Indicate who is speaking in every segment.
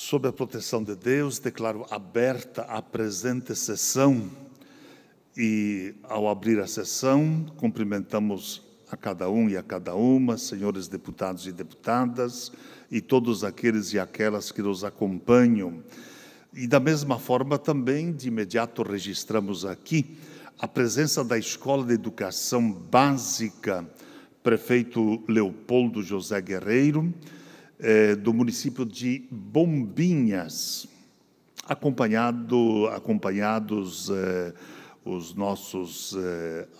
Speaker 1: Sob a proteção de Deus, declaro aberta a presente sessão e, ao abrir a sessão, cumprimentamos a cada um e a cada uma, senhores deputados e deputadas, e todos aqueles e aquelas que nos acompanham. E, da mesma forma, também, de imediato, registramos aqui a presença da Escola de Educação Básica Prefeito Leopoldo José Guerreiro, do município de Bombinhas, acompanhados os nossos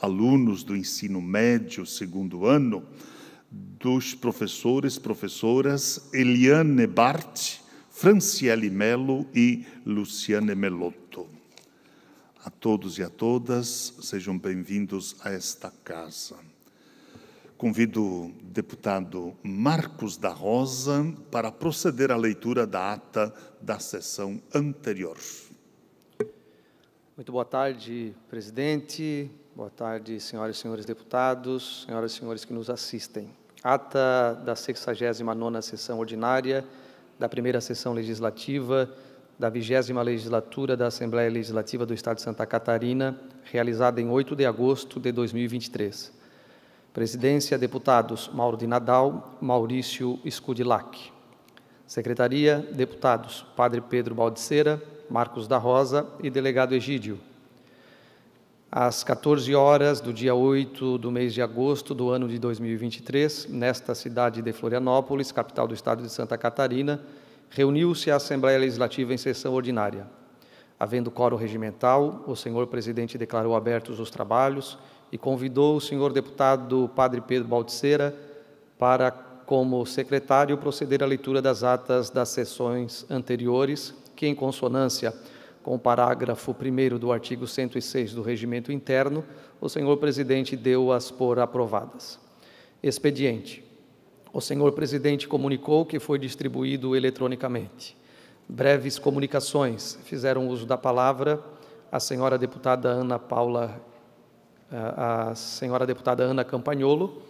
Speaker 1: alunos do ensino médio, segundo ano, dos professoras Eliane Bart, Franciele Melo e Luciane Melotto. A todos e a todas, sejam bem-vindos a esta casa. Convido o deputado Marcos da Rosa para proceder à leitura da ata da sessão anterior.
Speaker 2: Muito boa tarde, presidente. Boa tarde, senhoras e senhores deputados, senhoras e senhores que nos assistem. Ata da 69ª sessão ordinária, da primeira sessão legislativa, da 20ª legislatura da Assembleia Legislativa do Estado de Santa Catarina, realizada em 8 de agosto de 2023. Presidência, deputados Mauro de Nadal, Maurício Scudilac. Secretaria, deputados Padre Pedro Baldiceira, Marcos da Rosa e delegado Egídio. Às 14 horas do dia 8 do mês de agosto do ano de 2023, nesta cidade de Florianópolis, capital do Estado de Santa Catarina, reuniu-se a Assembleia Legislativa em sessão ordinária. Havendo quórum regimental, o senhor presidente declarou abertos os trabalhos e convidou o senhor deputado Padre Pedro Baldiceira para, como secretário, proceder à leitura das atas das sessões anteriores, que, em consonância com o parágrafo 1º do artigo 106 do Regimento Interno, o senhor presidente deu-as por aprovadas. Expediente. O senhor presidente comunicou que foi distribuído eletronicamente. Breves comunicações. Fizeram uso da palavra a senhora deputada Ana Campagnolo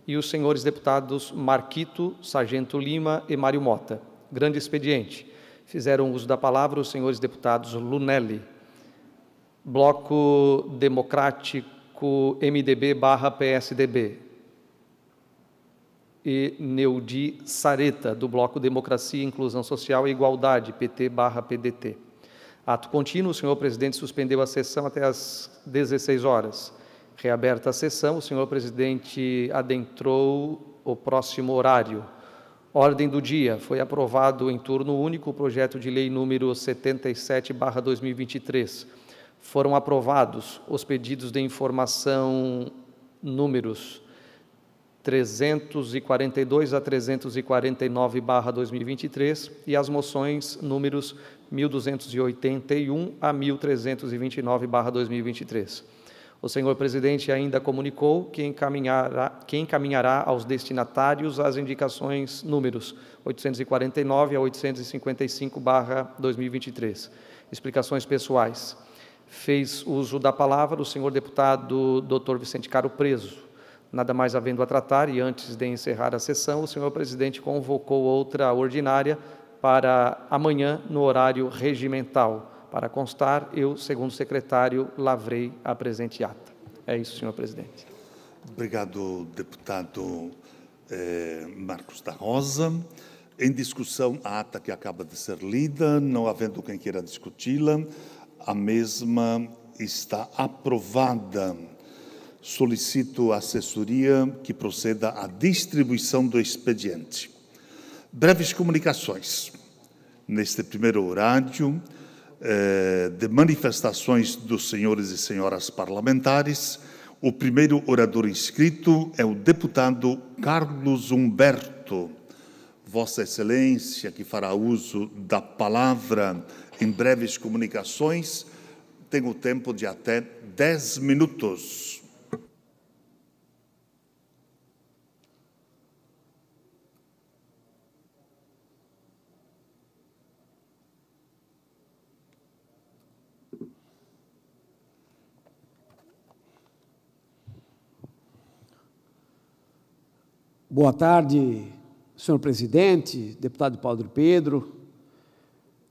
Speaker 2: e os senhores deputados Marquito, Sargento Lima e Mário Mota. Grande expediente. Fizeram uso da palavra os senhores deputados Lunelli, Bloco Democrático MDB/PSDB, e Neudi Sareta, do Bloco Democracia, Inclusão Social e Igualdade, PT/PDT. Ato contínuo, o senhor presidente suspendeu a sessão até às 16 horas. Reaberta a sessão, o senhor presidente adentrou o próximo horário. Ordem do dia. Foi aprovado em turno único o projeto de lei número 77/2023. Foram aprovados os pedidos de informação números 342 a 349/2023 e as moções números 1281 a 1329/2023. O senhor presidente ainda comunicou que encaminhará aos destinatários as indicações números 849 a 855/2023. Explicações pessoais. Fez uso da palavra o senhor deputado Dr. Vicente Caro Preso. Nada mais havendo a tratar e antes de encerrar a sessão, o senhor presidente convocou outra ordinária para amanhã no horário regimental. Para constar, eu, segundo secretário, lavrei a presente ata. É isso, senhor presidente.
Speaker 1: Obrigado, deputado Marcos da Rosa. Em discussão, a ata que acaba de ser lida, não havendo quem queira discuti-la, a mesma está aprovada. Solicito à assessoria que proceda à distribuição do expediente. Breves comunicações. Neste primeiro horário, de manifestações dos senhores e senhoras parlamentares, o primeiro orador inscrito é o deputado Carlos Humberto. Vossa Excelência, que fará uso da palavra em breves comunicações, tem o tempo de até 10 minutos.
Speaker 3: Boa tarde, senhor presidente, deputado Padre Pedro,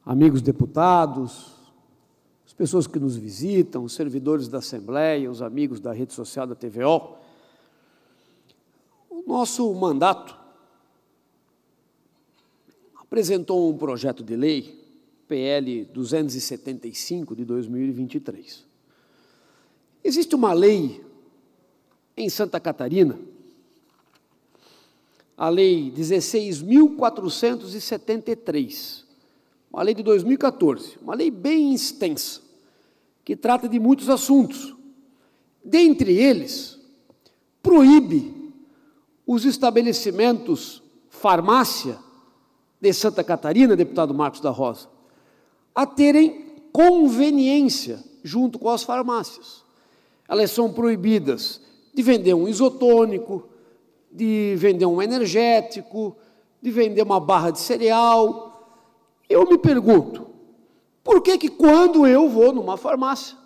Speaker 3: amigos deputados, as pessoas que nos visitam, os servidores da Assembleia, os amigos da rede social da TVO. O nosso mandato apresentou um projeto de lei, PL 275, de 2023. Existe uma lei em Santa Catarina, a Lei 16.473, uma lei de 2014, uma lei bem extensa, que trata de muitos assuntos. Dentre eles, proíbe os estabelecimentos farmácia de Santa Catarina, deputado Marcos da Rosa, a terem conveniência junto com as farmácias. Elas são proibidas de vender um isotônico, de vender um energético, de vender uma barra de cereal. Eu me pergunto, por que quando eu vou numa farmácia,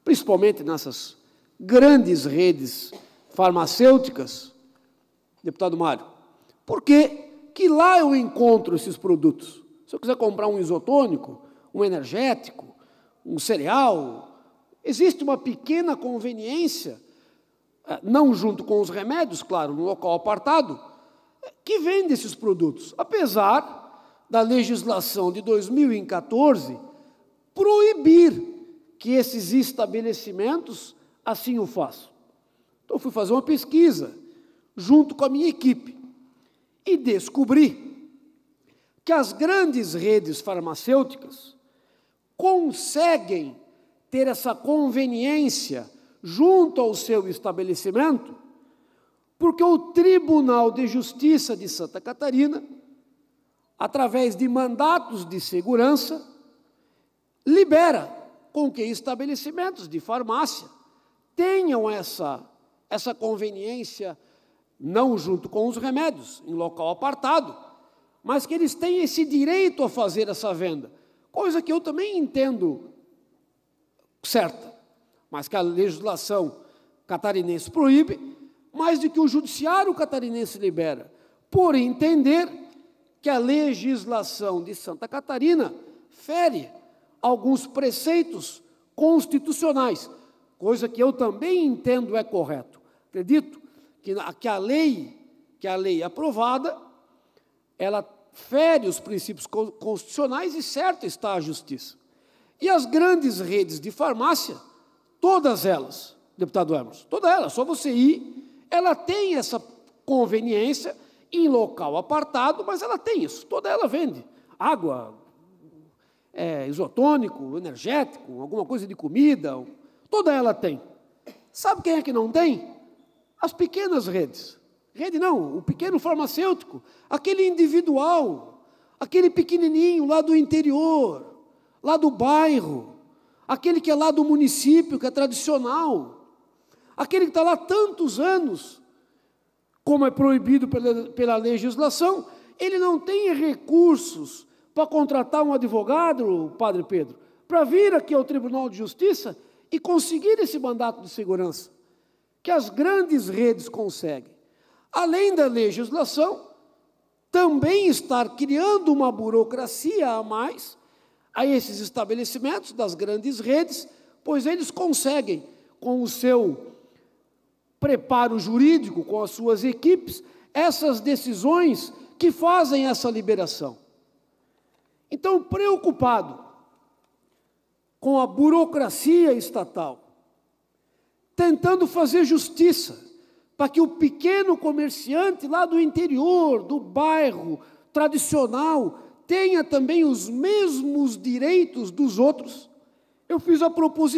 Speaker 3: principalmente nessas grandes redes farmacêuticas, deputado Mário, por que lá eu encontro esses produtos? Se eu quiser comprar um isotônico, um energético, um cereal, existe uma pequena conveniência, não junto com os remédios, claro, no local apartado, que vende esses produtos, apesar da legislação de 2014 proibir que esses estabelecimentos assim o façam. Então, eu fui fazer uma pesquisa junto com a minha equipe e descobri que as grandes redes farmacêuticas conseguem ter essa conveniência junto ao seu estabelecimento, porque o Tribunal de Justiça de Santa Catarina, através de mandatos de segurança, libera com que estabelecimentos de farmácia tenham essa conveniência, não junto com os remédios, em local apartado, mas que eles têm esse direito a fazer essa venda, coisa que eu também entendo certa, mas que a legislação catarinense proíbe, mais do que o judiciário catarinense libera, por entender que a legislação de Santa Catarina fere alguns preceitos constitucionais, coisa que eu também entendo é correto. Acredito que a lei aprovada, ela fere os princípios constitucionais e certo está a justiça. E as grandes redes de farmácia, todas elas, deputado Emerson, todas elas, só você ir, ela tem essa conveniência em local apartado, mas ela tem isso, toda ela vende água, isotônico, energético, alguma coisa de comida, toda ela tem. Sabe quem é que não tem? As pequenas redes. Rede não, o pequeno farmacêutico, aquele individual, aquele pequenininho lá do interior, lá do bairro, aquele que é lá do município, que é tradicional, aquele que está lá há tantos anos, como é proibido pela legislação, ele não tem recursos para contratar um advogado, Padre Pedro, para vir aqui ao Tribunal de Justiça e conseguir esse mandato de segurança, que as grandes redes conseguem. Além da legislação, também estar criando uma burocracia a mais a esses estabelecimentos das grandes redes, pois eles conseguem, com o seu preparo jurídico, com as suas equipes, essas decisões que fazem essa liberação. Então, preocupado com a burocracia estatal, tentando fazer justiça, para que o pequeno comerciante lá do interior, do bairro tradicional, tenha também os mesmos direitos dos outros, eu fiz a propus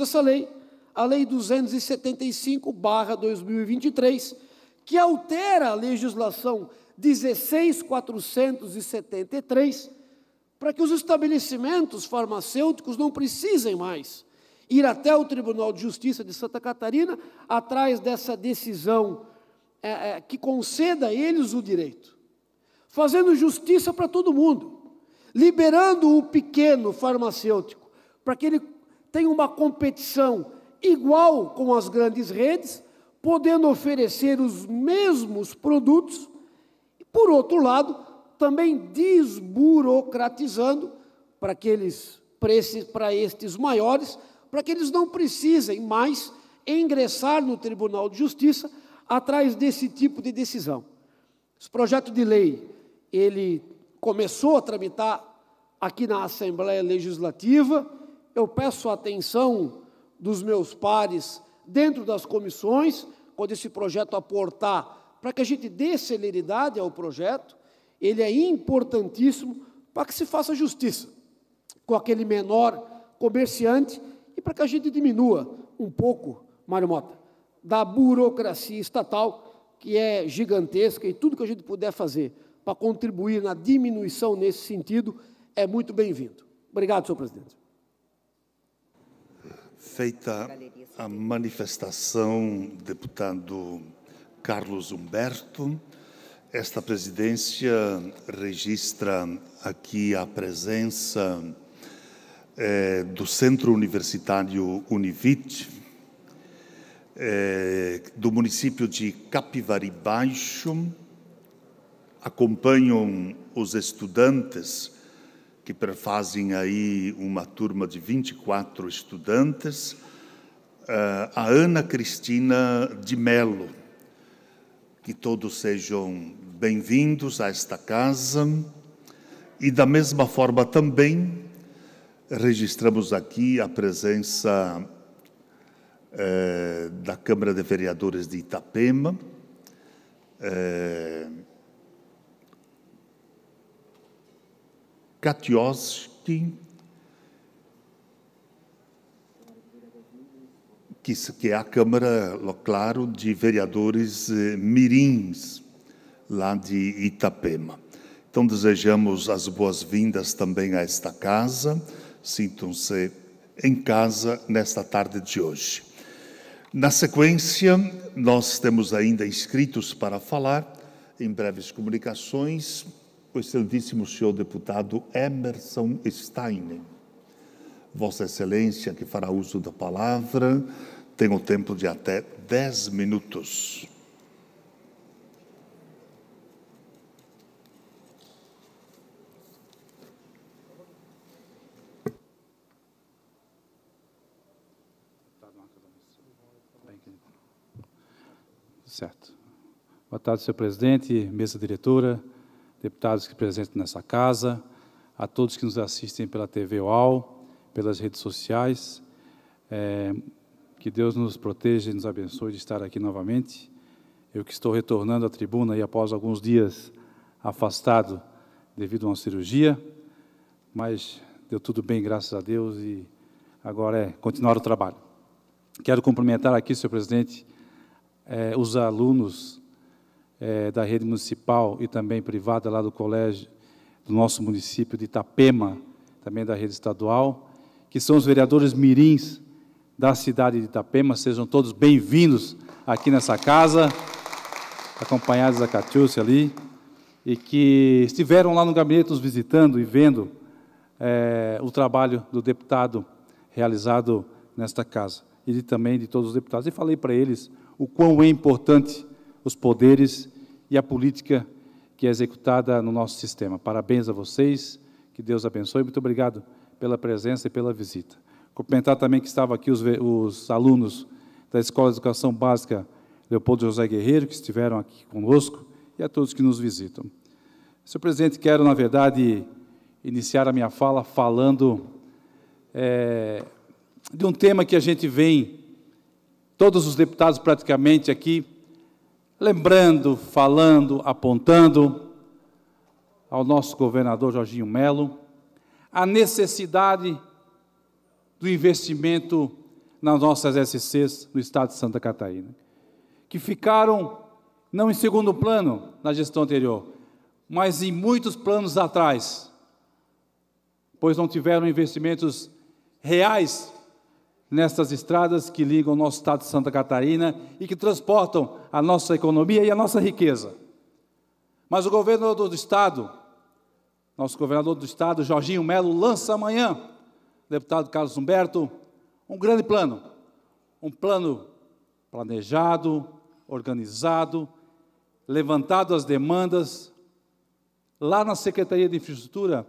Speaker 3: essa lei, a Lei 275/2023, que altera a legislação 16.473, para que os estabelecimentos farmacêuticos não precisem mais ir até o Tribunal de Justiça de Santa Catarina atrás dessa decisão que conceda a eles o direito, fazendo justiça para todo mundo, liberando o pequeno farmacêutico, para que ele tenha uma competição igual com as grandes redes, podendo oferecer os mesmos produtos, e, por outro lado, também desburocratizando para estes maiores, para que eles não precisem mais ingressar no Tribunal de Justiça atrás desse tipo de decisão. Esse projeto de lei, ele começou a tramitar aqui na Assembleia Legislativa. Eu peço a atenção dos meus pares dentro das comissões, quando esse projeto aportar, para que a gente dê celeridade ao projeto. Ele é importantíssimo para que se faça justiça com aquele menor comerciante e para que a gente diminua um pouco, Mário Mota, da burocracia estatal, que é gigantesca, e tudo que a gente puder fazer para contribuir na diminuição nesse sentido é muito bem-vindo. Obrigado, senhor presidente.
Speaker 1: Feita a manifestação, deputado Carlos Humberto, esta presidência registra aqui a presença do Centro Universitário Univit, do município de Capivari Baixo. Acompanham os estudantes, que fazem aí uma turma de 24 estudantes, a Ana Cristina de Melo. Que todos sejam bem-vindos a esta casa. E, da mesma forma, também registramos aqui a presença da Câmara de Vereadores de Itapema, Katioski, que é a Câmara, claro, de Vereadores Mirins, lá de Itapema. Então, desejamos as boas-vindas também a esta casa. Sintam-se em casa nesta tarde de hoje. Na sequência, nós temos ainda inscritos para falar, em breves comunicações, o excelentíssimo senhor deputado Emerson Steiner. Vossa Excelência, que fará uso da palavra, tem o tempo de até 10 minutos.
Speaker 4: Certo. Boa tarde, senhor presidente, mesa diretora, deputados que presentes nessa casa, a todos que nos assistem pela TV UAU, pelas redes sociais. Que Deus nos proteja e nos abençoe de estar aqui novamente. Eu que estou retornando à tribuna e após alguns dias afastado devido a uma cirurgia, mas deu tudo bem, graças a Deus, e agora é continuar o trabalho. Quero cumprimentar aqui, senhor presidente, os alunos da rede municipal e também privada lá do colégio do nosso município de Itapema, também da rede estadual, que são os vereadores mirins da cidade de Itapema. Sejam todos bem-vindos aqui nessa casa, acompanhados da Catiúcia ali, e que estiveram lá no gabinete nos visitando e vendo o trabalho do deputado realizado nesta casa, e também de todos os deputados. E falei para eles o quão é importante os poderes e a política que é executada no nosso sistema. Parabéns a vocês, que Deus abençoe. Muito obrigado pela presença e pela visita. Cumprimentar também que estavam aqui os alunos da Escola de Educação Básica Leopoldo José Guerreiro, que estiveram aqui conosco, e a todos que nos visitam. Senhor presidente, quero, na verdade, iniciar a minha fala falando de um tema que a gente vem, todos os deputados praticamente aqui, lembrando, falando, apontando ao nosso governador Jorginho Melo, a necessidade do investimento nas nossas SCs no estado de Santa Catarina, que ficaram não em segundo plano na gestão anterior, mas em muitos planos atrás, pois não tiveram investimentos reais nestas estradas que ligam o nosso estado de Santa Catarina e que transportam a nossa economia e a nossa riqueza. Mas o governador do estado, nosso governador do estado, Jorginho Melo, lança amanhã, deputado Carlos Humberto, um grande plano, um plano planejado, organizado, levantado as demandas, lá na Secretaria de Infraestrutura,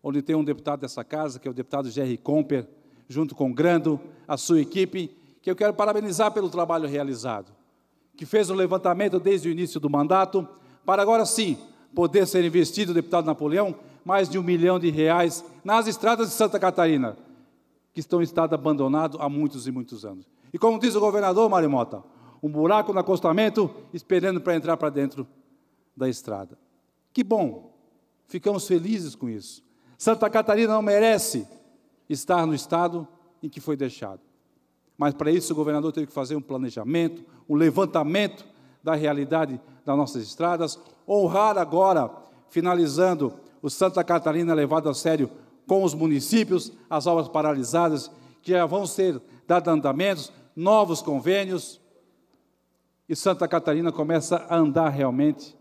Speaker 4: onde tem um deputado dessa casa, que é o deputado Jerry Comper, junto com o Grando, a sua equipe, que eu quero parabenizar pelo trabalho realizado, que fez o levantamento desde o início do mandato, para agora sim poder ser investido, deputado Napoleão, mais de R$1 milhão nas estradas de Santa Catarina, que estão em estado abandonado há muitos e muitos anos. E como diz o governador Mário Mota, um buraco no acostamento esperando para entrar para dentro da estrada. Que bom, ficamos felizes com isso. Santa Catarina não merece estar no estado em que foi deixado. Mas para isso o governador teve que fazer um planejamento, um levantamento da realidade das nossas estradas, honrar agora, finalizando o Santa Catarina levado a sério com os municípios, as obras paralisadas, que já vão ser dados andamentos, novos convênios, e Santa Catarina começa a andar realmente,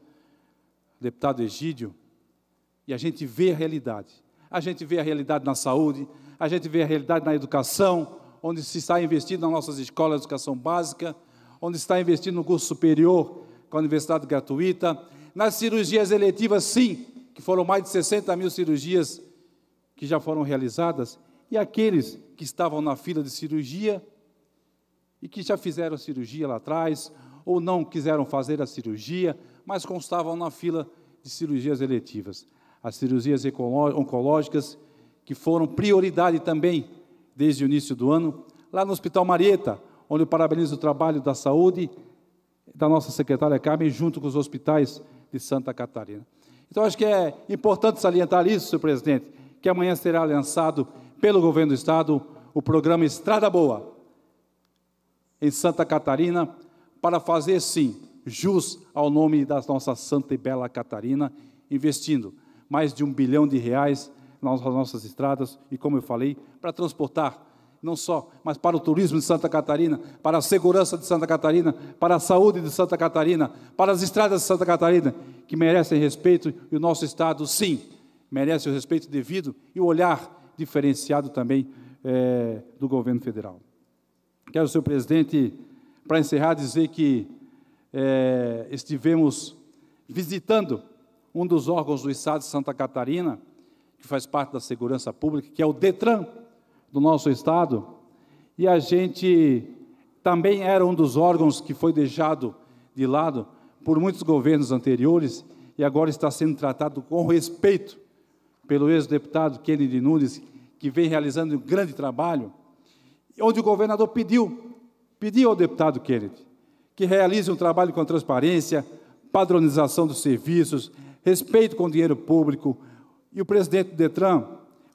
Speaker 4: deputado Egídio, e a gente vê a realidade. A gente vê a realidade na saúde, a gente vê a realidade na educação, onde se está investindo nas nossas escolas de educação básica, onde se está investindo no curso superior, com a universidade gratuita, nas cirurgias eletivas, sim, que foram mais de 60 mil cirurgias que já foram realizadas, e aqueles que estavam na fila de cirurgia e que já fizeram a cirurgia lá atrás, ou não quiseram fazer a cirurgia, mas constavam na fila de cirurgias eletivas. As cirurgias oncológicas, que foram prioridade também, desde o início do ano, lá no Hospital Marieta, onde eu parabenizo o trabalho da saúde, da nossa secretária Carmen, junto com os hospitais de Santa Catarina. Então, acho que é importante salientar isso, senhor presidente, que amanhã será lançado pelo governo do Estado o programa Estrada Boa, em Santa Catarina, para fazer, sim, jus ao nome da nossa Santa e Bela Catarina, investindo mais de R$1 bilhão nas nossas estradas, e como eu falei, para transportar, não só, mas para o turismo de Santa Catarina, para a segurança de Santa Catarina, para a saúde de Santa Catarina, para as estradas de Santa Catarina, que merecem respeito, e o nosso Estado, sim, merece o respeito devido e o olhar diferenciado também do governo federal. Quero, senhor presidente, para encerrar, dizer que estivemos visitando um dos órgãos do Estado de Santa Catarina, que faz parte da segurança pública, que é o DETRAN do nosso Estado, e a gente também era um dos órgãos que foi deixado de lado por muitos governos anteriores, e agora está sendo tratado com respeito pelo ex-deputado Kennedy Nunes, que vem realizando um grande trabalho, onde o governador pediu ao deputado Kennedy que realize um trabalho com transparência, padronização dos serviços, respeito com o dinheiro público, e o presidente do DETRAN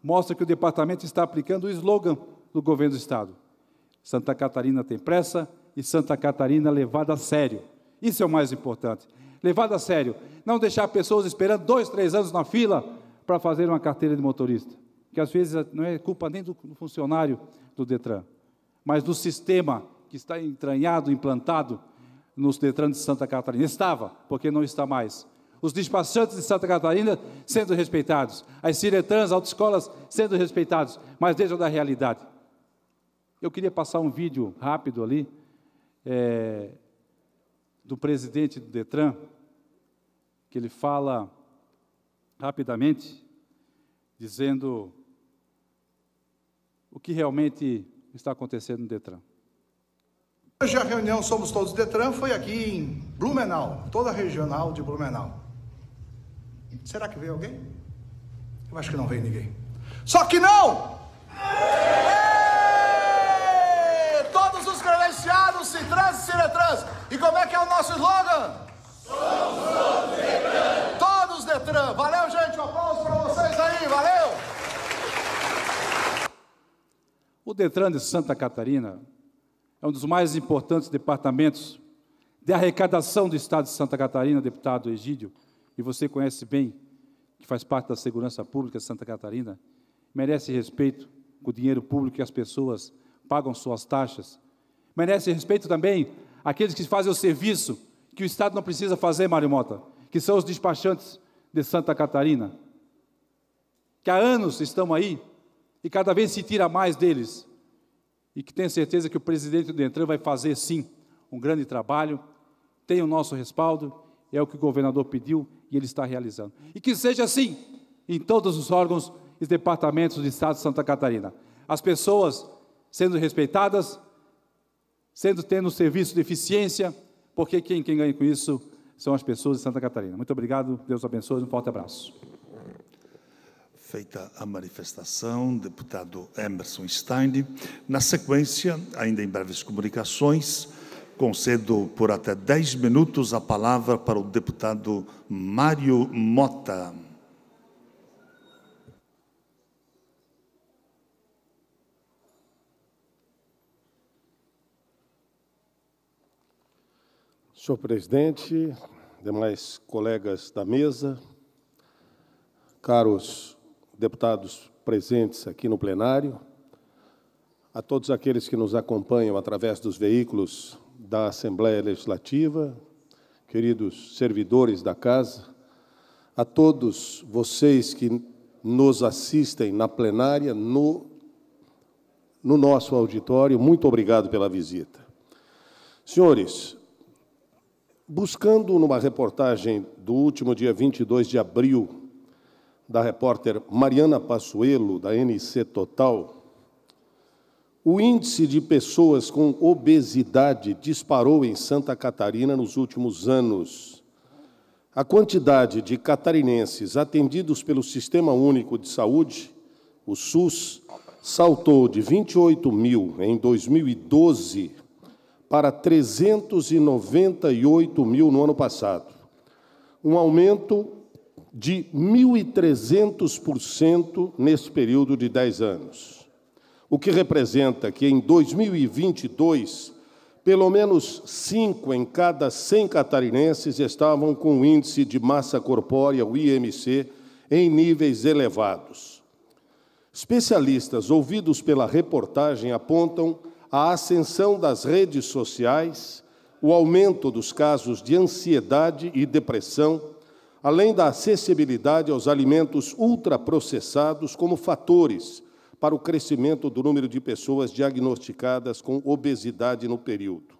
Speaker 4: mostra que o departamento está aplicando o slogan do governo do Estado: Santa Catarina tem pressa e Santa Catarina levada a sério. Isso é o mais importante, levada a sério, não deixar pessoas esperando 2, 3 anos na fila para fazer uma carteira de motorista, que às vezes não é culpa nem do funcionário do DETRAN, mas do sistema que está entranhado, implantado nos DETRAN de Santa Catarina. Estava, porque não está mais. Os despachantes de Santa Catarina sendo respeitados, as ciretrans, autoescolas sendo respeitados, mas dentro da realidade. Eu queria passar um vídeo rápido ali, do presidente do DETRAN, que ele fala rapidamente, dizendo o que realmente está acontecendo no DETRAN.
Speaker 5: Hoje a reunião Somos Todos DETRAN foi aqui em Blumenau, toda a regional de Blumenau. Será que veio alguém? Eu acho que não veio ninguém. Só que não! Todos os credenciados, Citrans e Ciretrans. E como é que é o nosso slogan? Somos todos DETRAN. Todos DETRAN. Valeu, gente. Um aplauso para vocês aí. Valeu!
Speaker 4: O DETRAN de Santa Catarina é um dos mais importantes departamentos de arrecadação do Estado de Santa Catarina, deputado Egídio, e você conhece bem, que faz parte da segurança pública de Santa Catarina, merece respeito com o dinheiro público que as pessoas pagam suas taxas. Merece respeito também aqueles que fazem o serviço que o Estado não precisa fazer, Mário Mota, que são os despachantes de Santa Catarina, que há anos estão aí e cada vez se tira mais deles, e que tenho certeza que o presidente do DETRAN vai fazer, sim, um grande trabalho, tem o nosso respaldo, é o que o governador pediu e ele está realizando. E que seja assim em todos os órgãos e departamentos do Estado de Santa Catarina. As pessoas sendo respeitadas, tendo serviço de eficiência, porque quem ganha com isso são as pessoas de Santa Catarina. Muito obrigado, Deus abençoe, um forte abraço.
Speaker 1: Feita a manifestação, deputado Emerson Stein. Na sequência, ainda em breves comunicações, concedo por até 10 minutos a palavra para o deputado Mário Mota.
Speaker 6: Senhor presidente, demais colegas da mesa, caros deputados presentes aqui no plenário, a todos aqueles que nos acompanham através dos veículos da Assembleia Legislativa, queridos servidores da Casa, a todos vocês que nos assistem na plenária, no nosso auditório, muito obrigado pela visita. Senhores, buscando numa reportagem do último dia 22 de abril, da repórter Mariana Passuelo, da NC Total, o índice de pessoas com obesidade disparou em Santa Catarina nos últimos anos. A quantidade de catarinenses atendidos pelo Sistema Único de Saúde, o SUS, saltou de 28 mil em 2012 para 398 mil no ano passado. Um aumento de 1.300% nesse período de 10 anos. O que representa que, em 2022, pelo menos 5 em cada 100 catarinenses estavam com o índice de massa corpórea, o IMC, em níveis elevados. Especialistas ouvidos pela reportagem apontam a ascensão das redes sociais, o aumento dos casos de ansiedade e depressão, além da acessibilidade aos alimentos ultraprocessados como fatores para o crescimento do número de pessoas diagnosticadas com obesidade no período.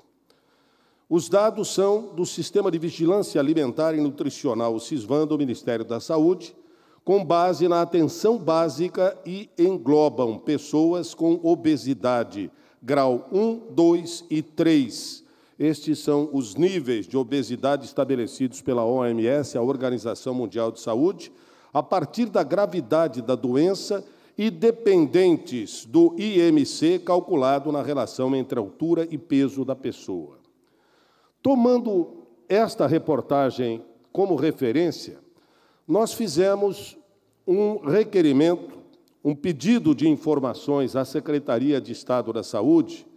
Speaker 6: Os dados são do Sistema de Vigilância Alimentar e Nutricional, o SISVAN, do Ministério da Saúde, com base na atenção básica e englobam pessoas com obesidade, grau 1, 2 e 3. Estes são os níveis de obesidade estabelecidos pela OMS, a Organização Mundial de Saúde, a partir da gravidade da doença e dependentes do IMC calculado na relação entre altura e peso da pessoa. Tomando esta reportagem como referência, nós fizemos um requerimento, um pedido de informações à Secretaria de Estado da Saúde,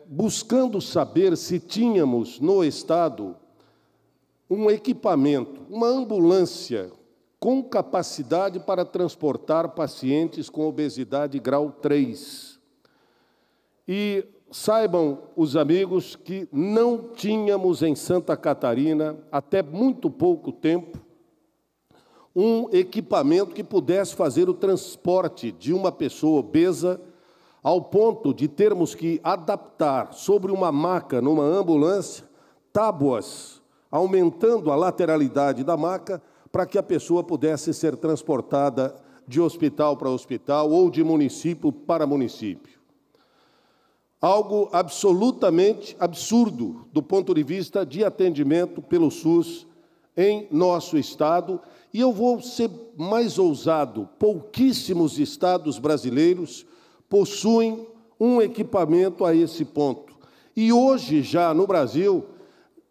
Speaker 6: buscando saber se tínhamos no Estado um equipamento, uma ambulância com capacidade para transportar pacientes com obesidade grau 3. E saibam os amigos que não tínhamos em Santa Catarina, até muito pouco tempo, um equipamento que pudesse fazer o transporte de uma pessoa obesa ao ponto de termos que adaptar sobre uma maca, numa ambulância, tábuas, aumentando a lateralidade da maca, para que a pessoa pudesse ser transportada de hospital para hospital ou de município para município. Algo absolutamente absurdo do ponto de vista de atendimento pelo SUS em nosso Estado. E eu vou ser mais ousado, pouquíssimos estados brasileiros possuem um equipamento a esse ponto. E hoje, já no Brasil,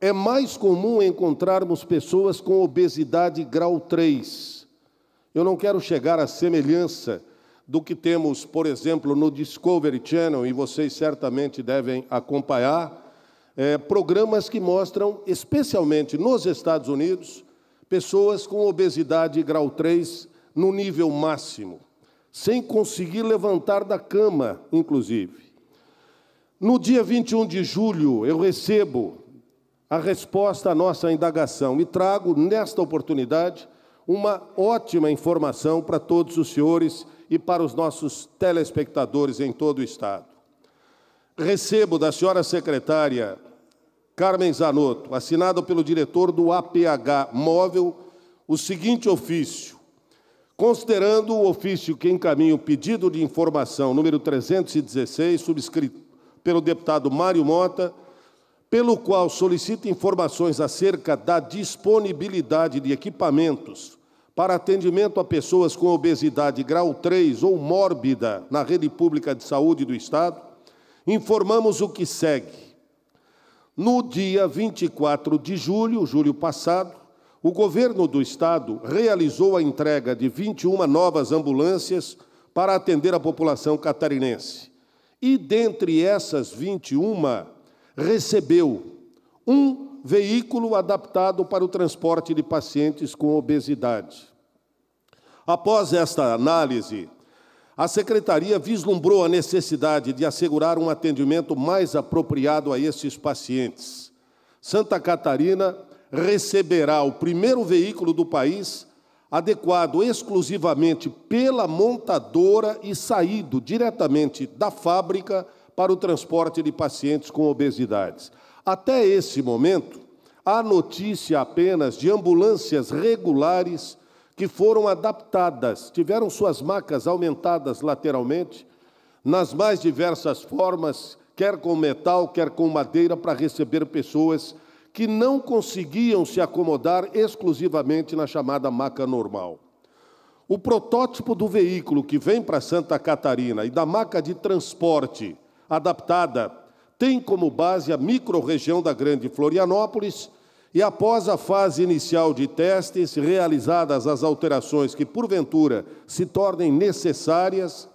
Speaker 6: é mais comum encontrarmos pessoas com obesidade grau 3. Eu não quero chegar à semelhança do que temos, por exemplo, no Discovery Channel, e vocês certamente devem acompanhar, programas que mostram, especialmente nos Estados Unidos, pessoas com obesidade grau 3 no nível máximo, sem conseguir levantar da cama, inclusive. No dia 21 de julho, eu recebo a resposta à nossa indagação e trago, nesta oportunidade, uma ótima informação para todos os senhores e para os nossos telespectadores em todo o Estado. Recebo da senhora secretária Carmen Zanotto, assinado pelo diretor do APH Móvel, o seguinte ofício. Considerando o ofício que encaminha o pedido de informação número 316, subscrito pelo deputado Mário Mota, pelo qual solicita informações acerca da disponibilidade de equipamentos para atendimento a pessoas com obesidade grau 3 ou mórbida na rede pública de saúde do Estado, informamos o que segue. No dia 24 de julho passado, o governo do Estado realizou a entrega de 21 novas ambulâncias para atender a população catarinense. E, dentre essas 21, recebeu um veículo adaptado para o transporte de pacientes com obesidade. Após esta análise, a Secretaria vislumbrou a necessidade de assegurar um atendimento mais apropriado a esses pacientes. Santa Catarina receberá o primeiro veículo do país adequado exclusivamente pela montadora e saído diretamente da fábrica para o transporte de pacientes com obesidades. Até esse momento, há notícia apenas de ambulâncias regulares que foram adaptadas, tiveram suas macas aumentadas lateralmente, nas mais diversas formas, quer com metal, quer com madeira, para receber pessoas que não conseguiam se acomodar exclusivamente na chamada maca normal. O protótipo do veículo que vem para Santa Catarina e da maca de transporte adaptada tem como base a microrregião da Grande Florianópolis e, após a fase inicial de testes, realizadas as alterações que, porventura, se tornem necessárias,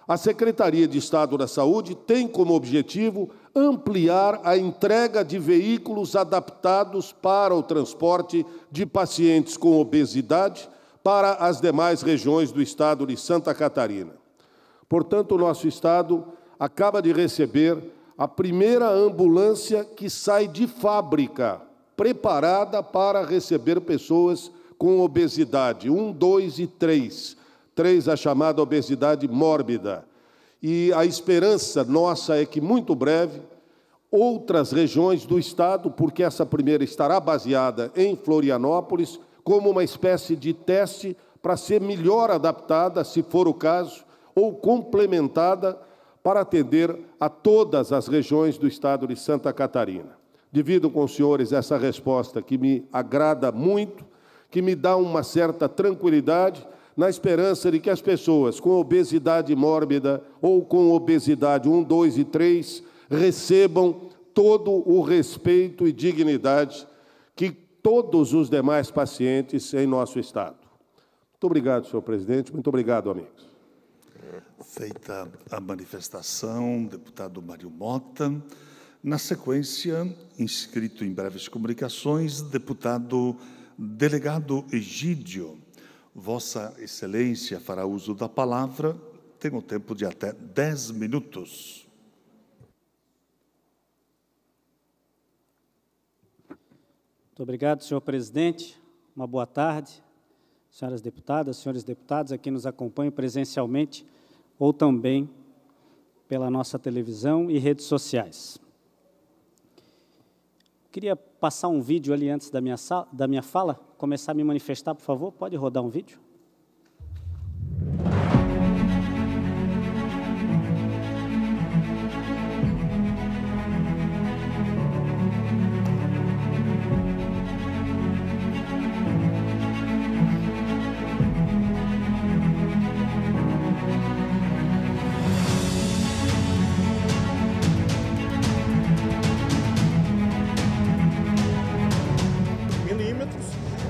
Speaker 6: a Secretaria de Estado da Saúde tem como objetivo ampliar a entrega de veículos adaptados para o transporte de pacientes com obesidade para as demais regiões do Estado de Santa Catarina. Portanto, o nosso Estado acaba de receber a primeira ambulância que sai de fábrica, preparada para receber pessoas com obesidade, 1, 2 e 3. 3, a chamada obesidade mórbida. E a esperança nossa é que, muito breve, outras regiões do Estado, porque essa primeira estará baseada em Florianópolis, como uma espécie de teste para ser melhor adaptada, se for o caso, ou complementada para atender a todas as regiões do Estado de Santa Catarina. Divido com os senhores essa resposta que me agrada muito, que me dá uma certa tranquilidade, na esperança de que as pessoas com obesidade mórbida ou com obesidade 1, 2 e 3 recebam todo o respeito e dignidade que todos os demais pacientes em nosso Estado. Muito obrigado, senhor presidente. Muito obrigado, amigos.
Speaker 1: Feita a manifestação, deputado Mário Mota. Na sequência, inscrito em breves comunicações, deputado delegado Egídio. Vossa Excelência fará uso da palavra, tem um tempo de até 10 minutos.
Speaker 7: Muito obrigado, senhor presidente. Uma boa tarde, senhoras deputadas, senhores deputados, a quem nos acompanham presencialmente ou também pela nossa televisão e redes sociais. Queria passar um vídeo ali antes da minha fala, começar a me manifestar, por favor. Pode rodar um vídeo?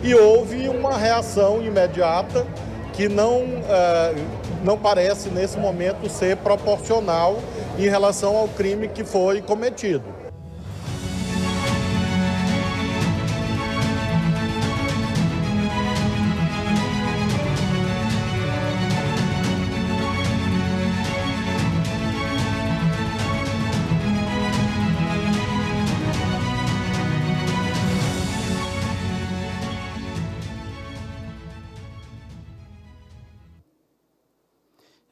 Speaker 8: E houve uma reação imediata que não parece, nesse momento, ser proporcional em relação ao crime que foi cometido.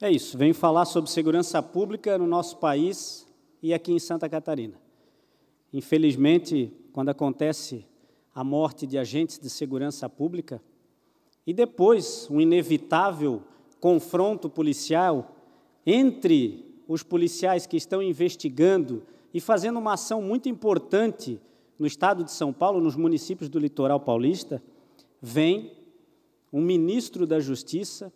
Speaker 7: É isso, venho falar sobre segurança pública no nosso país e aqui em Santa Catarina. Infelizmente, quando acontece a morte de agentes de segurança pública e depois um inevitável confronto policial entre os policiais que estão investigando e fazendo uma ação muito importante no estado de São Paulo, nos municípios do litoral paulista, vem um ministro da Justiça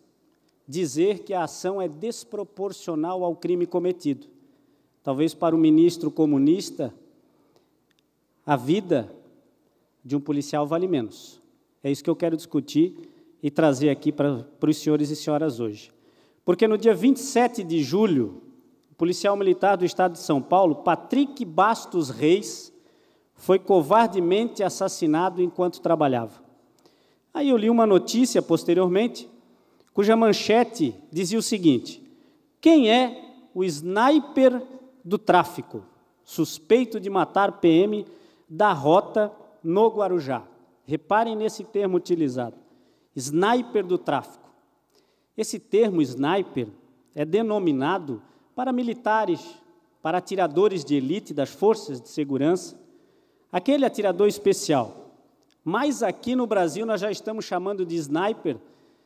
Speaker 7: dizer que a ação é desproporcional ao crime cometido. Talvez para o ministro comunista, a vida de um policial vale menos. É isso que eu quero discutir e trazer aqui para os senhores e senhoras hoje. Porque no dia 27 de julho, o policial militar do estado de São Paulo, Patrick Bastos Reis, foi covardemente assassinado enquanto trabalhava. Aí eu li uma notícia posteriormente, cuja manchete dizia o seguinte: quem é o sniper do tráfico, suspeito de matar PM da rota no Guarujá? Reparem nesse termo utilizado, sniper do tráfico. Esse termo sniper é denominado para militares, para atiradores de elite das forças de segurança, aquele atirador especial. Mas aqui no Brasil nós já estamos chamando de sniper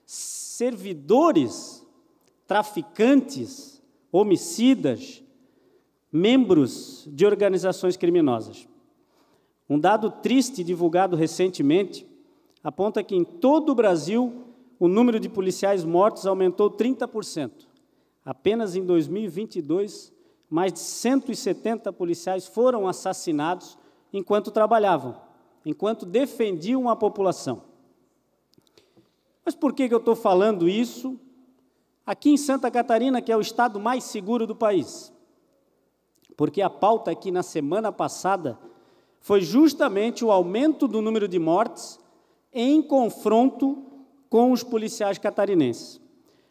Speaker 7: servidores, traficantes, homicidas, membros de organizações criminosas. Um dado triste divulgado recentemente aponta que em todo o Brasil o número de policiais mortos aumentou 30%. Apenas em 2022, mais de 170 policiais foram assassinados enquanto trabalhavam, enquanto defendiam a população. Mas por que eu estou falando isso aqui em Santa Catarina, que é o estado mais seguro do país? Porque a pauta aqui na semana passada foi justamente o aumento do número de mortes em confronto com os policiais catarinenses.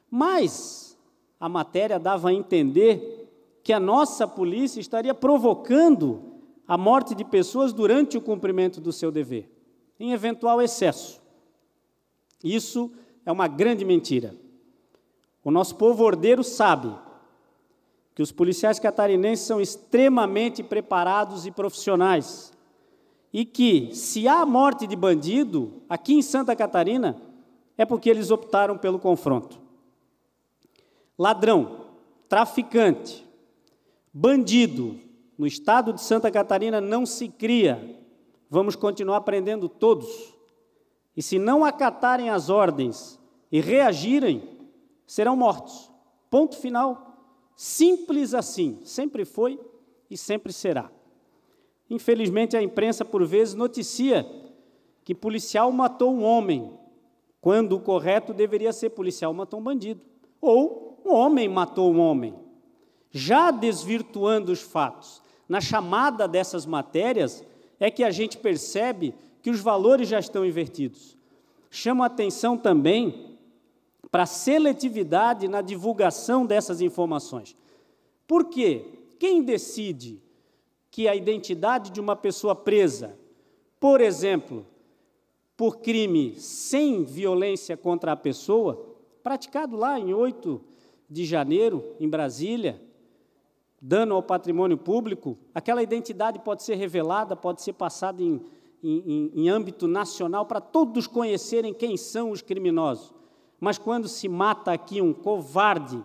Speaker 7: Mas a matéria dava a entender que a nossa polícia estaria provocando a morte de pessoas durante o cumprimento do seu dever, em eventual excesso. Isso é uma grande mentira. O nosso povo ordeiro sabe que os policiais catarinenses são extremamente preparados e profissionais e que, se há morte de bandido aqui em Santa Catarina, é porque eles optaram pelo confronto. Ladrão, traficante, bandido, no estado de Santa Catarina não se cria. Vamos continuar aprendendo todos. E se não acatarem as ordens e reagirem, serão mortos. Ponto final. Simples assim. Sempre foi e sempre será. Infelizmente, a imprensa, por vezes, noticia que policial matou um homem, quando o correto deveria ser policial matou um bandido. Ou um homem matou um homem. Já desvirtuando os fatos. Na chamada dessas matérias, é que a gente percebe que os valores já estão invertidos. Chamo a atenção também para a seletividade na divulgação dessas informações. Por quê? Quem decide que a identidade de uma pessoa presa, por exemplo, por crime sem violência contra a pessoa, praticado lá em 8 de janeiro, em Brasília, dano ao patrimônio público, aquela identidade pode ser revelada, pode ser passada em âmbito nacional para todos conhecerem quem são os criminosos. Mas quando se mata aqui um covarde,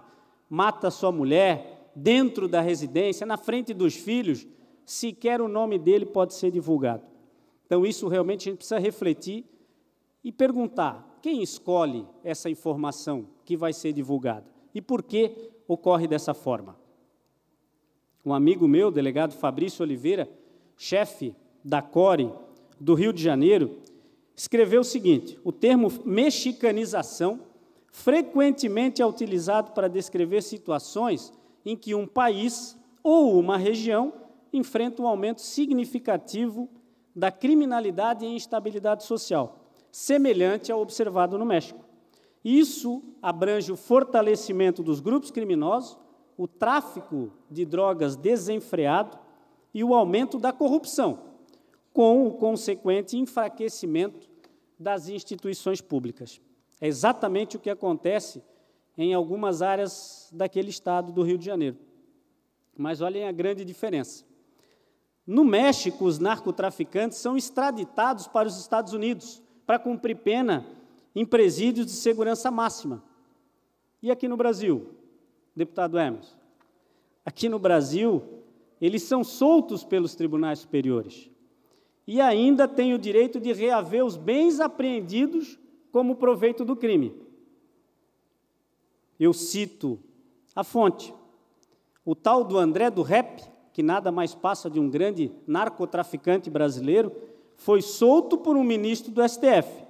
Speaker 7: mata sua mulher, dentro da residência, na frente dos filhos, sequer o nome dele pode ser divulgado. Então, isso realmente a gente precisa refletir e perguntar, quem escolhe essa informação que vai ser divulgada? E por que ocorre dessa forma? Um amigo meu, delegado Fabrício Oliveira, chefe da CORE do Rio de Janeiro, escreveu o seguinte: o termo mexicanização frequentemente é utilizado para descrever situações em que um país ou uma região enfrenta um aumento significativo da criminalidade e instabilidade social, semelhante ao observado no México. Isso abrange o fortalecimento dos grupos criminosos, o tráfico de drogas desenfreado e o aumento da corrupção, com o consequente enfraquecimento das instituições públicas. É exatamente o que acontece em algumas áreas daquele estado do Rio de Janeiro. Mas olhem a grande diferença. No México, os narcotraficantes são extraditados para os Estados Unidos para cumprir pena em presídios de segurança máxima. E aqui no Brasil, deputado Emerson? Aqui no Brasil, eles são soltos pelos tribunais superiores e ainda têm o direito de reaver os bens apreendidos como proveito do crime. Eu cito a fonte. O tal do André do Rep, que nada mais passa de um grande narcotraficante brasileiro, foi solto por um ministro do STF.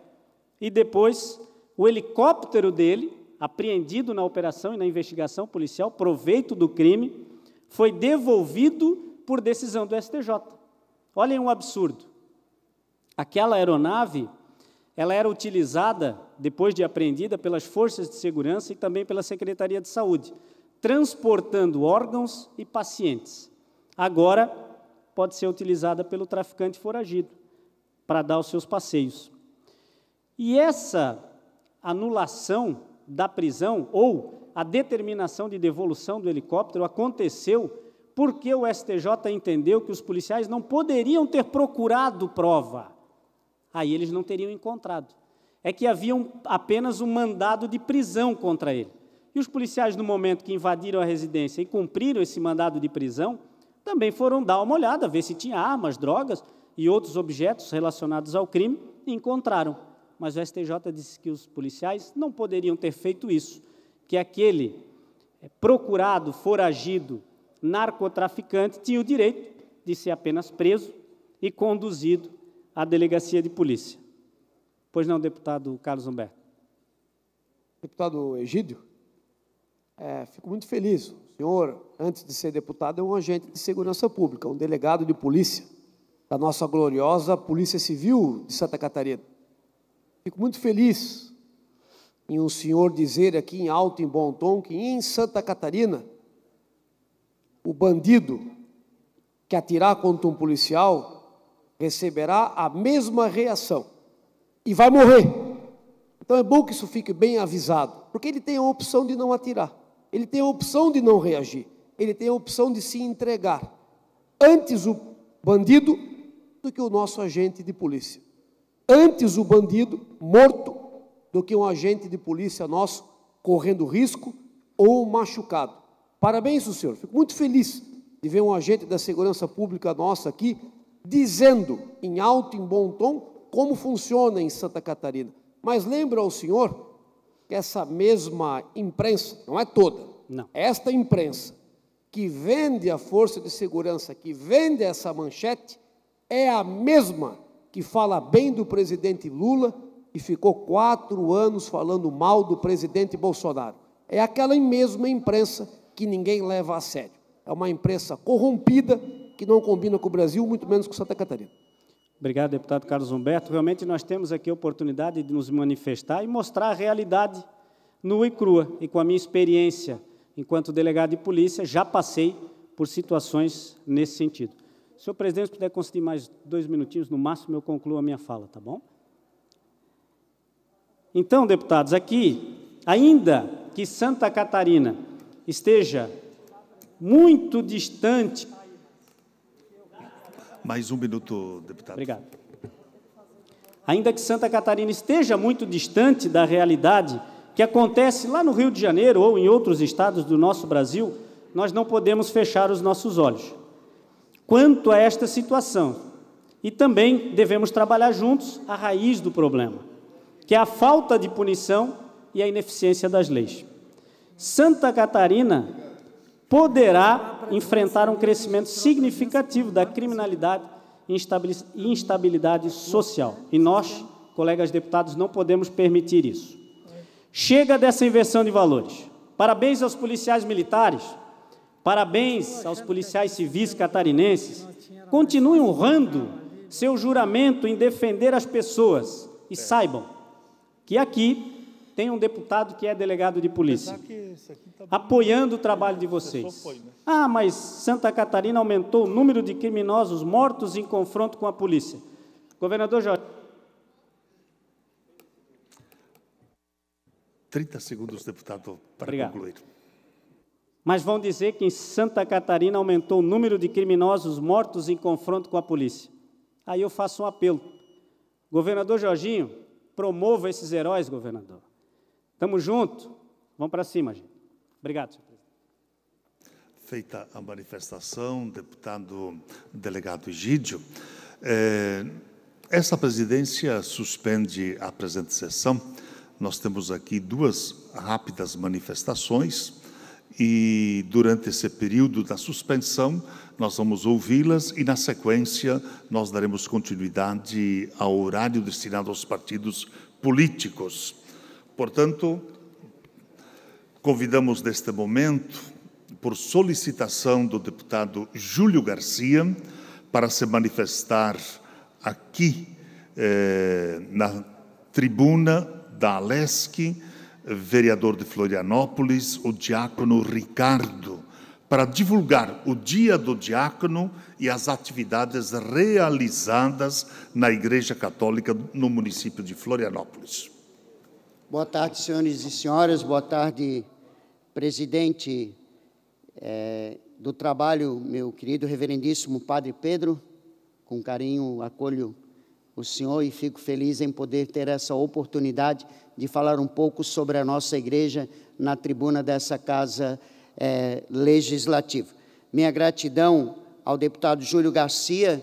Speaker 7: E depois, o helicóptero dele, apreendido na operação e na investigação policial, proveito do crime, foi devolvido por decisão do STJ. Olhem um absurdo. Aquela aeronave, ela era utilizada, depois de apreendida, pelas forças de segurança e também pela Secretaria de Saúde, transportando órgãos e pacientes. Agora, pode ser utilizada pelo traficante foragido para dar os seus passeios. E essa anulação da prisão ou a determinação de devolução do helicóptero aconteceu porque o STJ entendeu que os policiais não poderiam ter procurado prova. Aí eles não teriam encontrado. É que havia apenas um mandado de prisão contra ele. E os policiais, no momento que invadiram a residência e cumpriram esse mandado de prisão, também foram dar uma olhada, ver se tinha armas, drogas e outros objetos relacionados ao crime, e encontraram. Mas o STJ disse que os policiais não poderiam ter feito isso, que aquele procurado, foragido, narcotraficante tinha o direito de ser apenas preso e conduzido à delegacia de polícia. Pois não, deputado Carlos Humberto?
Speaker 3: Deputado Egídio, fico muito feliz. O senhor, antes de ser deputado, é um agente de segurança pública, um delegado de polícia da nossa gloriosa Polícia Civil de Santa Catarina. Fico muito feliz em o senhor dizer aqui em alto e bom tom que em Santa Catarina o bandido que atirar contra um policial receberá a mesma reação e vai morrer. Então é bom que isso fique bem avisado, porque ele tem a opção de não atirar, ele tem a opção de não reagir, ele tem a opção de se entregar. Antes o bandido do que o nosso agente de polícia. Antes o bandido morto do que um agente de polícia nosso correndo risco ou machucado. Parabéns, senhor. Fico muito feliz de ver um agente da segurança pública nossa aqui dizendo em alto e em bom tom como funciona em Santa Catarina. Mas lembro ao senhor que essa mesma imprensa, não é toda,
Speaker 7: não,
Speaker 3: esta imprensa que vende a força de segurança, que vende essa manchete, é a mesma que fala bem do presidente Lula e ficou 4 anos falando mal do presidente Bolsonaro. É aquela mesma imprensa que ninguém leva a sério. É uma imprensa corrompida que não combina com o Brasil, muito menos com Santa Catarina.
Speaker 7: Obrigado, deputado Carlos Humberto. Realmente nós temos aqui a oportunidade de nos manifestar e mostrar a realidade nua e crua. E com a minha experiência enquanto delegado de polícia, já passei por situações nesse sentido. Senhor presidente, se puder conceder mais 2 minutinhos, no máximo eu concluo a minha fala, tá bom? Então, deputados, aqui, ainda que Santa Catarina esteja muito distante...
Speaker 1: Mais 1 minuto, deputado.
Speaker 7: Obrigado. Ainda que Santa Catarina esteja muito distante da realidade que acontece lá no Rio de Janeiro ou em outros estados do nosso Brasil, nós não podemos fechar os nossos olhos quanto a esta situação. E também devemos trabalhar juntos a raiz do problema, que é a falta de punição e a ineficiência das leis. Santa Catarina poderá enfrentar um crescimento significativo da criminalidade e instabilidade social. E nós, colegas deputados, não podemos permitir isso. Chega dessa inversão de valores. Parabéns aos policiais militares, parabéns aos policiais civis catarinenses. Continuem honrando seu juramento em defender as pessoas. E saibam que aqui tem um deputado que é delegado de polícia, apoiando o trabalho de vocês. Ah, mas Santa Catarina aumentou o número de criminosos mortos em confronto com a polícia. Governador Jorge.
Speaker 1: 30 segundos, deputado, para
Speaker 7: Obrigado.
Speaker 1: concluir.
Speaker 7: mas vão dizer que em Santa Catarina aumentou o número de criminosos mortos em confronto com a polícia. Aí eu faço um apelo. Governador Jorginho, promova esses heróis, governador. Estamos juntos, vamos para cima, gente. Obrigado, senhor presidente.
Speaker 1: Feita a manifestação, deputado delegado Egídio, essa presidência suspende a presente sessão. Nós temos aqui duas rápidas manifestações e, durante esse período da suspensão, nós vamos ouvi-las e, na sequência, nós daremos continuidade ao horário destinado aos partidos políticos. Portanto, convidamos neste momento, por solicitação do deputado Júlio Garcia, para se manifestar aqui na tribuna da Alesc, vereador de Florianópolis, o diácono Ricardo, para divulgar o Dia do Diácono e as atividades realizadas na Igreja Católica no município de Florianópolis.
Speaker 9: Boa tarde, senhores e senhoras. Boa tarde, presidente do trabalho, meu querido reverendíssimo Padre Pedro. Com carinho acolho o senhor e fico feliz em poder ter essa oportunidade de falar um pouco sobre a nossa igreja na tribuna dessa Casa Legislativa. Minha gratidão ao deputado Júlio Garcia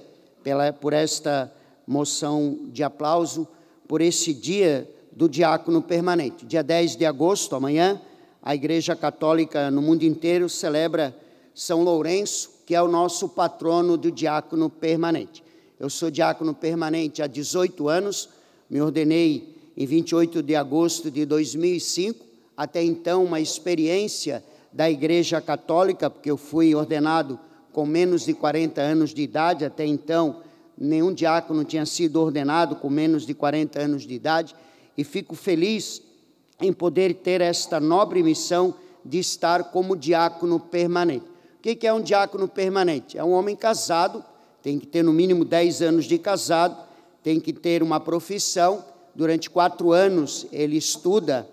Speaker 9: por esta moção de aplauso, por esse Dia do Diácono Permanente. Dia 10 de agosto, amanhã, a Igreja Católica no mundo inteiro celebra São Lourenço, que é o nosso patrono do diácono permanente. Eu sou diácono permanente há 18 anos, me ordenei em 28 de agosto de 2005, até então uma experiência da Igreja Católica, porque eu fui ordenado com menos de 40 anos de idade, até então nenhum diácono tinha sido ordenado com menos de 40 anos de idade, e fico feliz em poder ter esta nobre missão de estar como diácono permanente. O que é um diácono permanente? É um homem casado, tem que ter no mínimo 10 anos de casado, tem que ter uma profissão, durante 4 anos ele estuda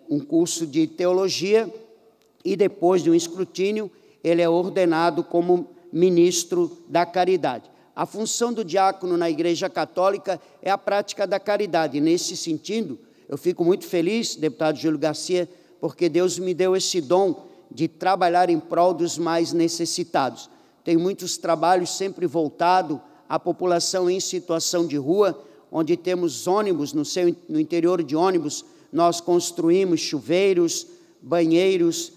Speaker 9: um curso de teologia e depois de um escrutínio ele é ordenado como ministro da caridade. A função do diácono na Igreja Católica é a prática da caridade. Nesse sentido, eu fico muito feliz, deputado Júlio Garcia, porque Deus me deu esse dom de trabalhar em prol dos mais necessitados. Tenho muitos trabalhos sempre voltados à população em situação de rua, onde temos ônibus, no interior de ônibus, nós construímos chuveiros, banheiros,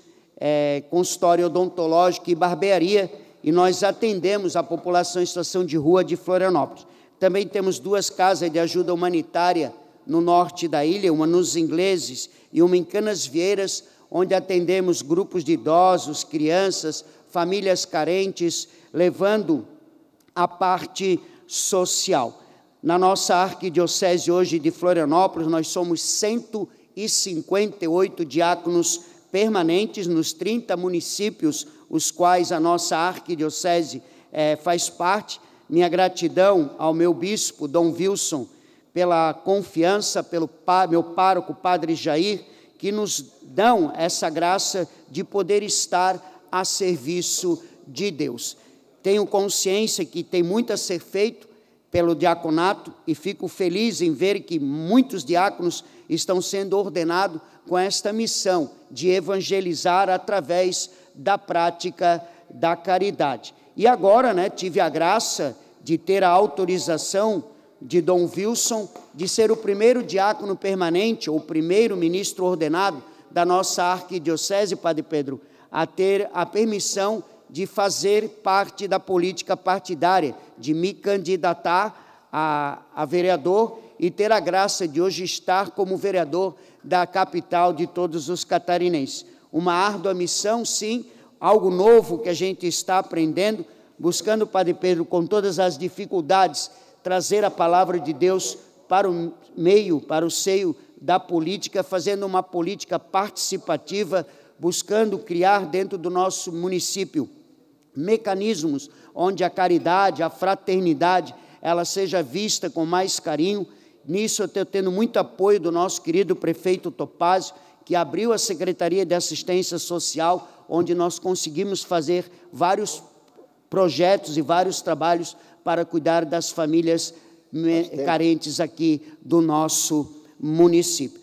Speaker 9: consultório odontológico e barbearia, e nós atendemos a população em situação de rua de Florianópolis. Também temos 2 casas de ajuda humanitária no norte da ilha, uma nos Ingleses e uma em Canasvieiras, onde atendemos grupos de idosos, crianças, famílias carentes, levando a parte social. Na nossa arquidiocese hoje de Florianópolis, nós somos 158 diáconos permanentes nos 30 municípios, os quais a nossa arquidiocese faz parte. Minha gratidão ao meu bispo, Dom Wilson, pela confiança, pelo meu pároco, Padre Jair, que nos dão essa graça de poder estar a serviço de Deus. Tenho consciência que tem muito a ser feito pelo diaconato e fico feliz em ver que muitos diáconos estão sendo ordenados com esta missão de evangelizar através da prática da caridade. E agora, tive a graça de ter a autorização de Dom Wilson de ser o primeiro diácono permanente, ou o primeiro ministro ordenado da nossa arquidiocese, Padre Pedro, a ter a permissão de fazer parte da política partidária, de me candidatar a vereador e ter a graça de hoje estar como vereador da capital de todos os catarinenses. Uma árdua missão, sim, algo novo que a gente está aprendendo, buscando, Padre Pedro, com todas as dificuldades, trazer a palavra de Deus para o meio, para o seio da política, fazendo uma política participativa, buscando criar dentro do nosso município mecanismos onde a caridade, a fraternidade, ela seja vista com mais carinho. Nisso eu estou tendo muito apoio do nosso querido prefeito Topázio, que abriu a Secretaria de Assistência Social, onde nós conseguimos fazer vários projetos e vários trabalhos para cuidar das famílias carentes aqui do nosso município.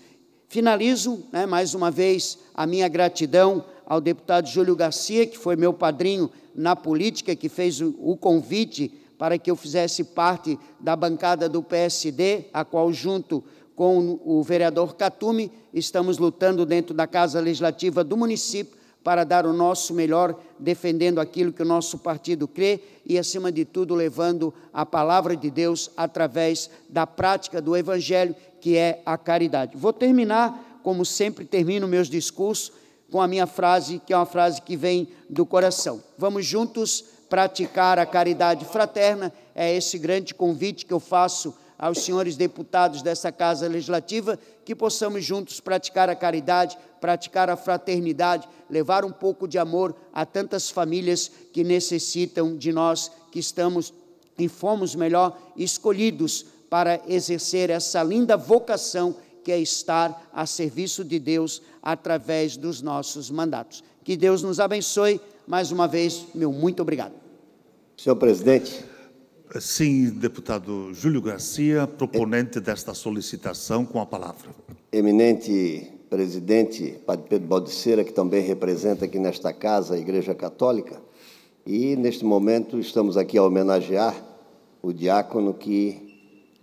Speaker 9: Finalizo, mais uma vez, a minha gratidão ao deputado Júlio Garcia, que foi meu padrinho na política, que fez o convite para que eu fizesse parte da bancada do PSD, a qual, junto com o vereador Catume, estamos lutando dentro da Casa Legislativa do município para dar o nosso melhor, defendendo aquilo que o nosso partido crê e, acima de tudo, levando a palavra de Deus através da prática do Evangelho, que é a caridade. Vou terminar, como sempre termino meus discursos, com a minha frase, que é uma frase que vem do coração. Vamos juntos praticar a caridade fraterna, é esse grande convite que eu faço aos senhores deputados dessa Casa Legislativa, que possamos juntos praticar a caridade, praticar a fraternidade, levar um pouco de amor a tantas famílias que necessitam de nós, que estamos e fomos, melhor, escolhidos para exercer essa linda vocação que é estar a serviço de Deus através dos nossos mandatos. Que Deus nos abençoe. Mais uma vez, meu muito obrigado.
Speaker 10: Senhor presidente.
Speaker 1: Sim, deputado Júlio Garcia, proponente desta solicitação, com a palavra.
Speaker 10: Eminente presidente, Padre Pedro Baldiceira, que também representa aqui nesta casa a Igreja Católica, e neste momento estamos aqui a homenagear o diácono que,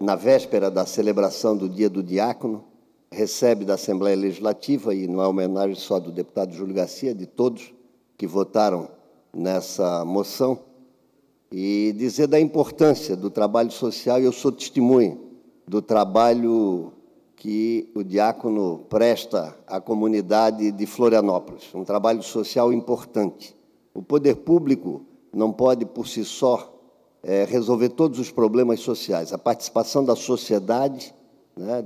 Speaker 10: na véspera da celebração do Dia do Diácono, recebe da Assembleia Legislativa, e não é homenagem só do deputado Júlio Garcia, de todos que votaram nessa moção, e dizer da importância do trabalho social. Eu sou testemunha do trabalho que o diácono presta à comunidade de Florianópolis, um trabalho social importante. O poder público não pode, por si só, resolver todos os problemas sociais. A participação da sociedade,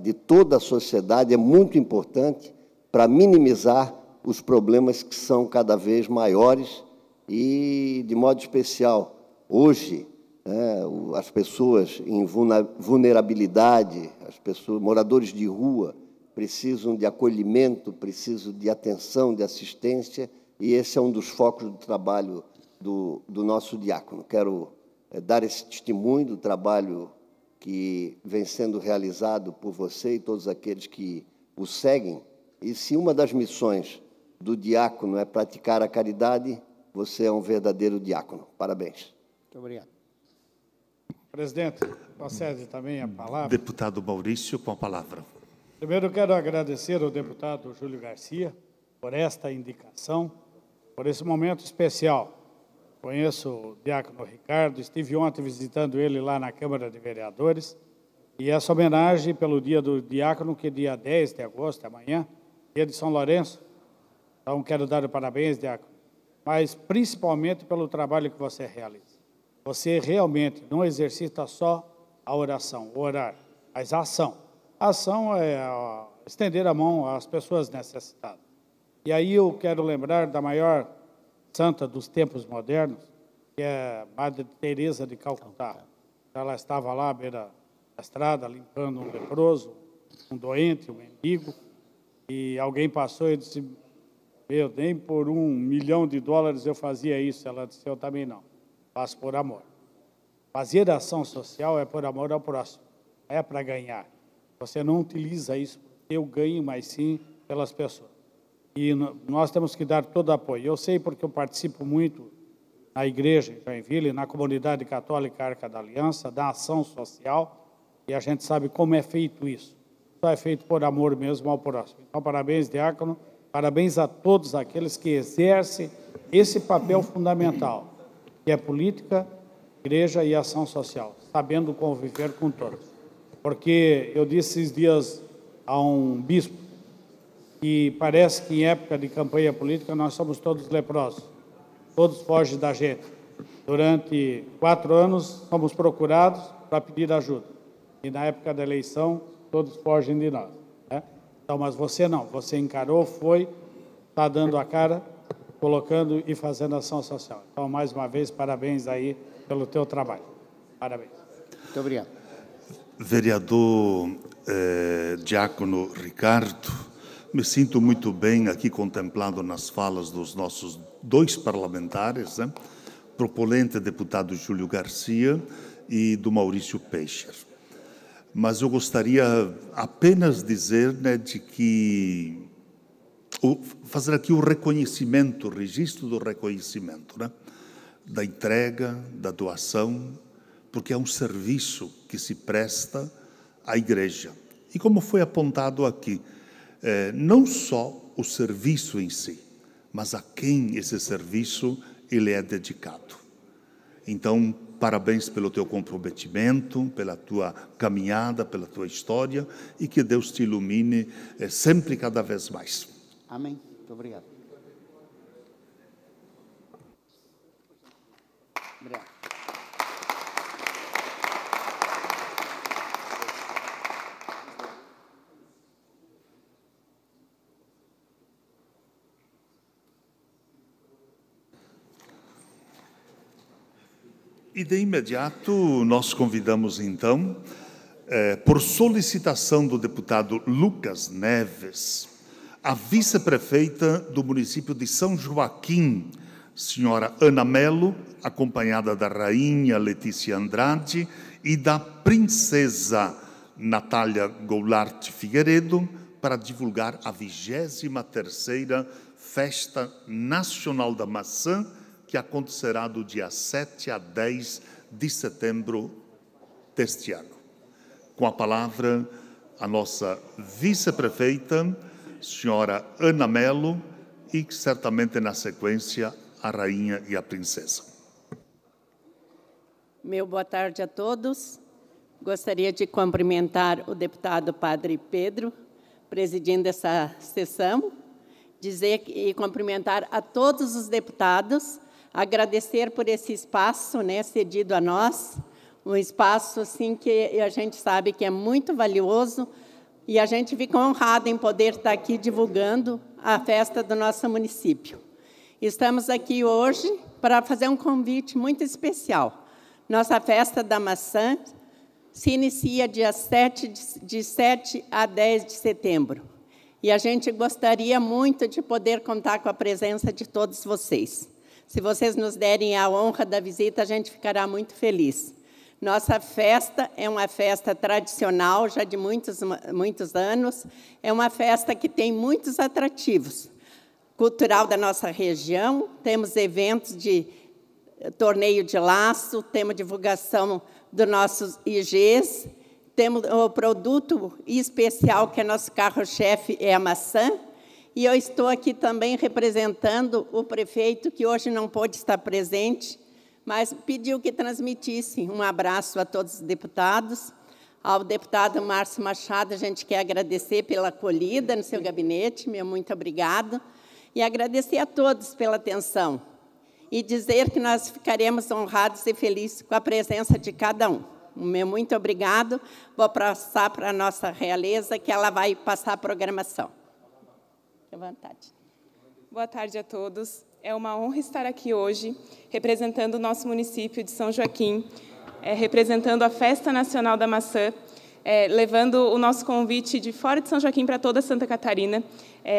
Speaker 10: de toda a sociedade, é muito importante para minimizar os problemas que são cada vez maiores e, de modo especial, hoje, as pessoas em vulnerabilidade, as pessoas, moradores de rua, precisam de acolhimento, precisam de atenção, de assistência, e esse é um dos focos do trabalho do nosso diácono. Quero dar esse testemunho do trabalho que vem sendo realizado por você e todos aqueles que o seguem. E se uma das missões do diácono é praticar a caridade, você é um verdadeiro diácono. Parabéns.
Speaker 9: Muito obrigado.
Speaker 11: Presidente, concede também a palavra.
Speaker 1: Deputado Maurício, com a palavra.
Speaker 11: Primeiro, quero agradecer ao deputado Júlio Garcia por esta indicação, por esse momento especial. Conheço o diácono Ricardo, estive ontem visitando ele lá na Câmara de Vereadores, e essa homenagem pelo Dia do Diácono, que é dia 10 de agosto, amanhã, dia de São Lourenço. Então, quero dar os parabéns, diácono, mas principalmente pelo trabalho que você realiza. Você realmente não exercita só a oração, o orar, mas a ação. A ação é estender a mão às pessoas necessitadas. E aí eu quero lembrar da maior santa dos tempos modernos, que é a Madre Teresa de Calcutá. Ela estava lá à beira da estrada, limpando um leproso, um doente, um mendigo, e alguém passou e disse: "Meu, nem por $1 milhão eu fazia isso." Ela disse: "Eu também não. Faço por amor." Fazer ação social é por amor ao próximo, é para ganhar. Você não utiliza isso para ter o ganho, mas sim pelas pessoas. E nós temos que dar todo apoio. Eu sei porque eu participo muito na igreja em Joinville, na comunidade católica Arca da Aliança, da ação social, e a gente sabe como é feito isso. Só é feito por amor mesmo ao próximo. Então, parabéns, diácono, parabéns a todos aqueles que exercem esse papel fundamental, que é política, igreja e ação social, sabendo conviver com todos. Porque eu disse esses dias a um bispo que parece que em época de campanha política nós somos todos leprosos, todos fogem da gente. Durante 4 anos somos procurados para pedir ajuda, e na época da eleição todos fogem de nós, né? Então, mas você não, você encarou, foi, está dando a cara, colocando e fazendo ação social. Então, mais uma vez, parabéns aí pelo teu trabalho. Parabéns.
Speaker 9: Muito obrigado.
Speaker 1: Vereador diácono Ricardo, Me sinto muito bem aqui contemplado nas falas dos nossos dois parlamentares, né? Propolente deputado Júlio Garcia e do Maurício Peixer. Mas eu gostaria apenas dizer, né, de que fazer aqui o reconhecimento, o registro do reconhecimento, né, da entrega, da doação, porque é um serviço que se presta à Igreja. E como foi apontado aqui, não só o serviço em si, mas a quem esse serviço ele é dedicado. Então, parabéns pelo teu comprometimento, pela tua caminhada, pela tua história, e que Deus te ilumine sempre e cada vez mais.
Speaker 9: Amém. Muito obrigado. Obrigado.
Speaker 1: E de imediato nós convidamos então, por solicitação do deputado Lucas Neves, a vice-prefeita do município de São Joaquim, senhora Ana Melo, acompanhada da rainha Letícia Andrade e da princesa Natália Goulart Figueiredo, para divulgar a 23ª Festa Nacional da Maçã, que acontecerá do dia 7 a 10 de setembro deste ano. Com a palavra, a nossa vice-prefeita, senhora Ana Melo, e certamente na sequência a rainha e a princesa.
Speaker 12: Meu boa tarde a todos. Gostaria de cumprimentar o deputado Padre Pedro, presidindo essa sessão, dizer e cumprimentar a todos os deputados, agradecer por esse espaço, né, cedido a nós, um espaço assim que a gente sabe que é muito valioso, e a gente fica honrado em poder estar aqui divulgando a festa do nosso município. Estamos aqui hoje para fazer um convite muito especial. Nossa festa da maçã se inicia dia 7 a 10 de setembro. E a gente gostaria muito de poder contar com a presença de todos vocês. Se vocês nos derem a honra da visita, a gente ficará muito feliz. Nossa festa é uma festa tradicional, já de muitos anos. É uma festa que tem muitos atrativos. Cultural da nossa região, temos eventos de torneio de laço, temos divulgação dos nossos IGs, temos o produto especial, que é nosso carro-chefe, é a maçã. E eu estou aqui também representando o prefeito, que hoje não pôde estar presente, mas pediu que transmitisse um abraço a todos os deputados. Ao deputado Márcio Machado, a gente quer agradecer pela acolhida no seu gabinete, meu muito obrigado, e agradecer a todos pela atenção, e dizer que nós ficaremos honrados e felizes com a presença de cada um. Meu muito obrigado. Vou passar para a nossa realeza, que ela vai passar a programação. Fique à vontade.
Speaker 13: Boa tarde a todos. É uma honra estar aqui hoje, representando o nosso município de São Joaquim, representando a Festa Nacional da Maçã, levando o nosso convite de fora de São Joaquim para toda Santa Catarina.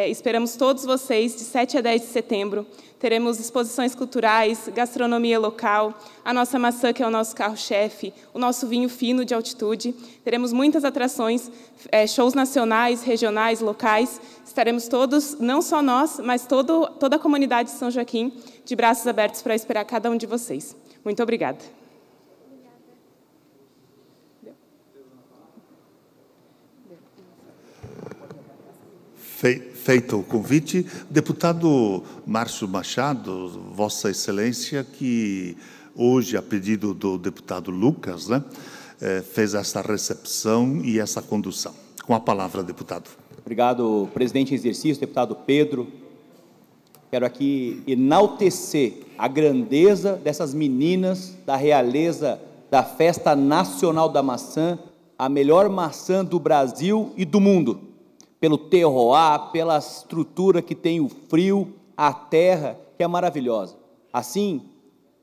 Speaker 13: Esperamos todos vocês, de 7 a 10 de setembro. Teremos exposições culturais, gastronomia local, a nossa maçã, que é o nosso carro-chefe, o nosso vinho fino de altitude. Teremos muitas atrações, shows nacionais, regionais, locais. Estaremos todos, não só nós, mas toda a comunidade de São Joaquim, de braços abertos para esperar cada um de vocês. Muito obrigada.
Speaker 1: Feito o convite, deputado Márcio Machado, Vossa Excelência, que hoje, a pedido do deputado Lucas, né, fez essa recepção e essa condução. Com a palavra, deputado.
Speaker 14: Obrigado, presidente em exercício, deputado Pedro. Quero aqui enaltecer a grandeza dessas meninas da realeza da Festa Nacional da Maçã, a melhor maçã do Brasil e do mundo, pelo terroir, pela estrutura que tem o frio, a terra, que é maravilhosa. Assim,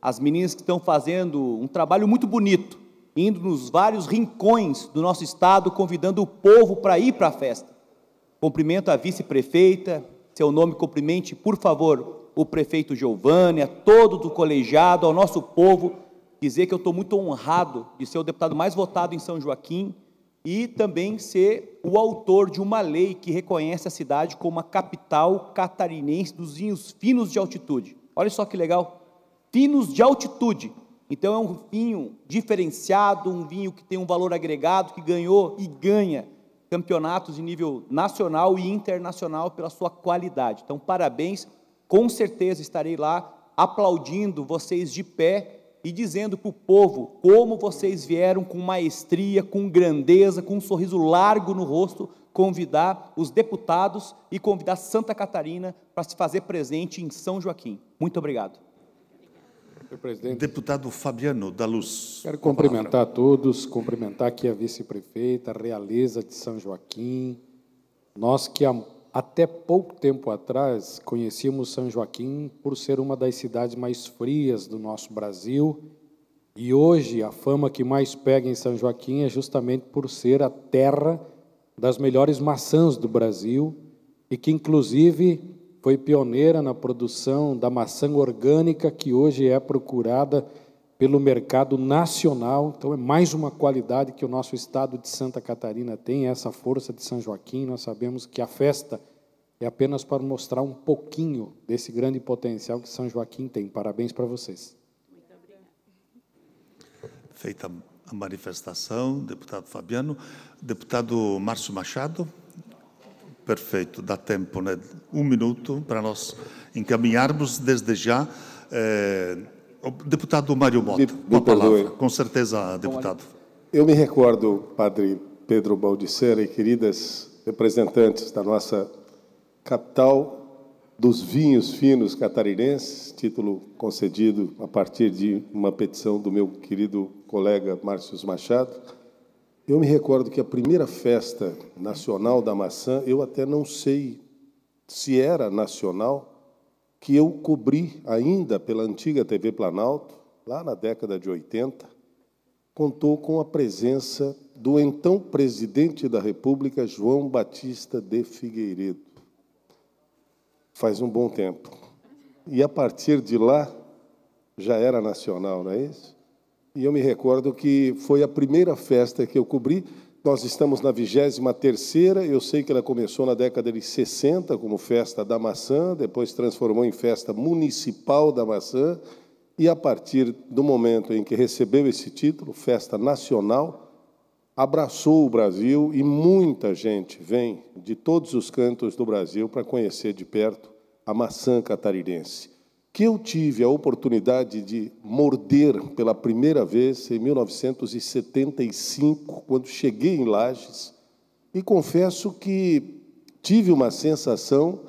Speaker 14: as meninas que estão fazendo um trabalho muito bonito, indo nos vários rincões do nosso estado, convidando o povo para ir para a festa. Cumprimento a vice-prefeita, seu nome cumprimente, por favor, o prefeito Giovanni, a todo do colegiado, ao nosso povo, dizer que eu estou muito honrado de ser o deputado mais votado em São Joaquim e também ser o autor de uma lei que reconhece a cidade como a capital catarinense dos vinhos finos de altitude. Olha só que legal, finos de altitude. Então é um vinho diferenciado, um vinho que tem um valor agregado, que ganhou e ganha campeonatos de nível nacional e internacional pela sua qualidade. Então, parabéns, com certeza estarei lá aplaudindo vocês de pé e dizendo para o povo como vocês vieram com maestria, com grandeza, com um sorriso largo no rosto, convidar os deputados e convidar Santa Catarina para se fazer presente em São Joaquim. Muito obrigado.
Speaker 1: Deputado Fabiano da Luz.
Speaker 6: Quero cumprimentar a todos, cumprimentar aqui a vice-prefeita, a realeza de São Joaquim. Nós que até pouco tempo atrás conhecíamos São Joaquim por ser uma das cidades mais frias do nosso Brasil, e hoje a fama que mais pega em São Joaquim é justamente por ser a terra das melhores maçãs do Brasil, e que inclusive foi pioneira na produção da maçã orgânica, que hoje é procurada pelo mercado nacional. Então, é mais uma qualidade que o nosso estado de Santa Catarina tem, essa força de São Joaquim. Nós sabemos que a festa é apenas para mostrar um pouquinho desse grande potencial que São Joaquim tem. Parabéns para vocês.
Speaker 12: Muito obrigada.
Speaker 1: Feita a manifestação, deputado Fabiano. Deputado Márcio Machado. Perfeito, dá tempo, né? 1 minuto para nós encaminharmos desde já. O deputado Mário Mota, com a palavra. Com certeza, deputado.
Speaker 6: Eu me recordo, padre Pedro Baldissera e queridas representantes da nossa capital dos vinhos finos catarinenses, título concedido a partir de uma petição do meu querido colega Márcio Machado. Eu me recordo que a primeira festa nacional da maçã, eu até não sei se era nacional, que eu cobri ainda pela antiga TV Planalto, lá na década de 80, contou com a presença do então presidente da República, João Batista de Figueiredo. Faz um bom tempo. E a partir de lá, já era nacional, não é isso? E eu me recordo que foi a primeira festa que eu cobri. Nós estamos na 23ª, eu sei que ela começou na década de 60 como Festa da Maçã, depois transformou em Festa Municipal da Maçã, e a partir do momento em que recebeu esse título, Festa Nacional, abraçou o Brasil e muita gente vem de todos os cantos do Brasil para conhecer de perto a maçã catarinense, que eu tive a oportunidade de morder pela primeira vez em 1975, quando cheguei em Lages, e confesso que tive uma sensação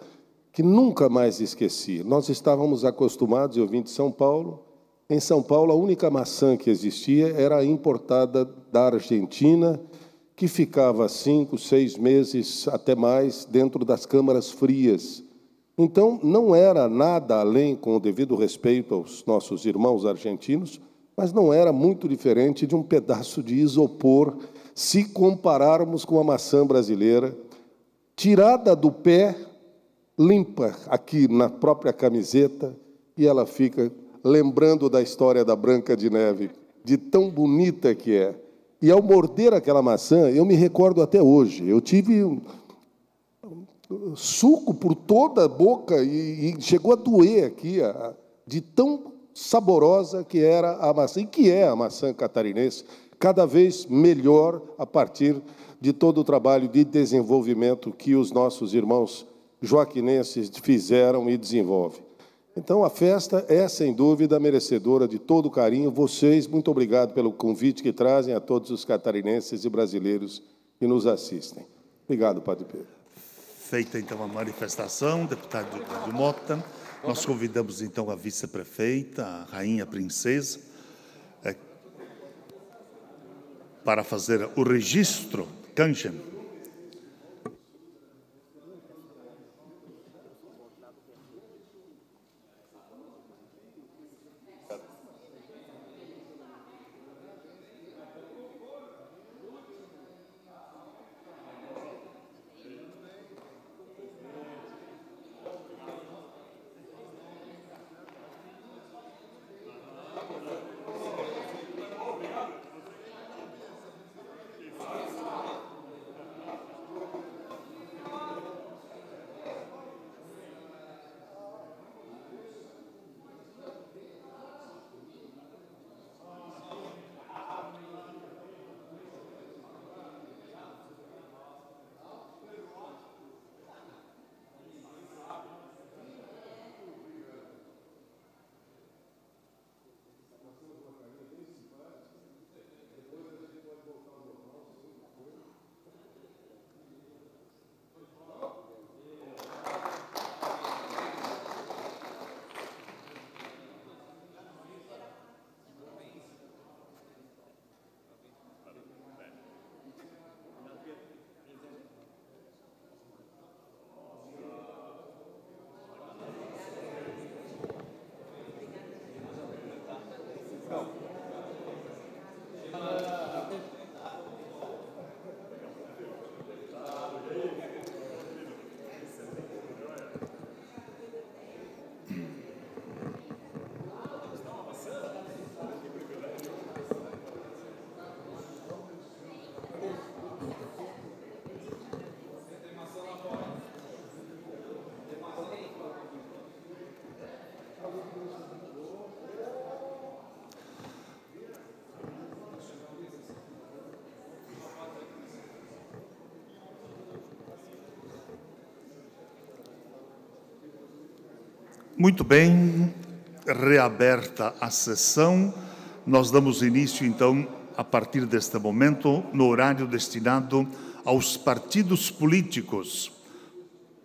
Speaker 6: que nunca mais esqueci. Nós estávamos acostumados, eu vim de São Paulo. Em São Paulo, a única maçã que existia era a importada da Argentina, que ficava 5, 6 meses, até mais, dentro das câmaras frias. Então, não era nada além, com o devido respeito aos nossos irmãos argentinos, mas não era muito diferente de um pedaço de isopor, se compararmos com a maçã brasileira, tirada do pé, limpa aqui na própria camiseta, e ela fica lembrando da história da Branca de Neve, de tão bonita que é. E ao morder aquela maçã, eu me recordo até hoje, eu tive suco por toda a boca e chegou a doer aqui, de tão saborosa que era a maçã, e que é a maçã catarinense, cada vez melhor a partir de todo o trabalho de desenvolvimento que os nossos irmãos joaquinenses fizeram e desenvolvem. Então, a festa é, sem dúvida, merecedora de todo o carinho. Vocês, muito obrigado pelo convite que trazem a todos os catarinenses e brasileiros que nos assistem. Obrigado, Padre Pedro.
Speaker 1: Feita, então, a manifestação, deputado Mota, nós convidamos, então, a vice-prefeita, a rainha princesa, para fazer o registro, Kanchen. Muito bem, reaberta a sessão, nós damos início, então, a partir deste momento, no horário destinado aos partidos políticos.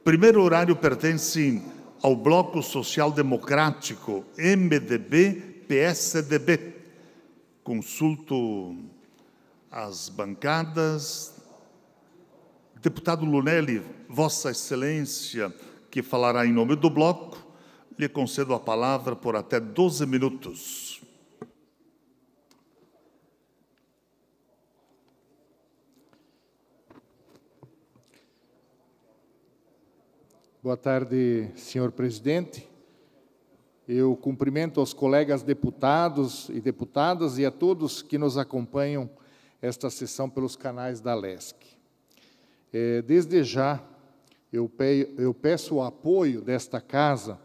Speaker 1: Primeiro horário pertence ao Bloco Social Democrático, MDB, PSDB. Consulto as bancadas. Deputado Lunelli, Vossa Excelência, que falará em nome do bloco, lhe concedo a palavra por até 12 minutos.
Speaker 15: Boa tarde, senhor presidente. Eu cumprimento aos colegas deputados e deputadas e a todos que nos acompanham esta sessão pelos canais da LESC. Desde já, eu peço o apoio desta Casa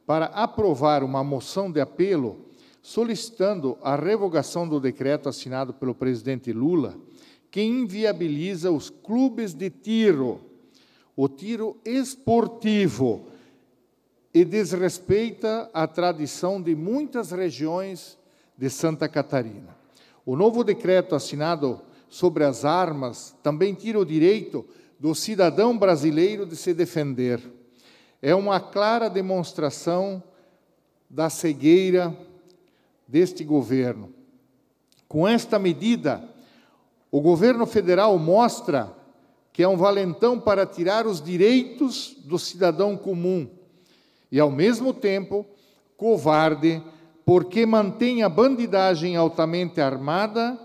Speaker 15: para aprovar uma moção de apelo solicitando a revogação do decreto assinado pelo presidente Lula, que inviabiliza os clubes de tiro, o tiro esportivo, e desrespeita a tradição de muitas regiões de Santa Catarina. O novo decreto assinado sobre as armas também tira o direito do cidadão brasileiro de se defender. É uma clara demonstração da cegueira deste governo. Com esta medida, o governo federal mostra que é um valentão para tirar os direitos do cidadão comum e, ao mesmo tempo, covarde, porque mantém a bandidagem altamente armada,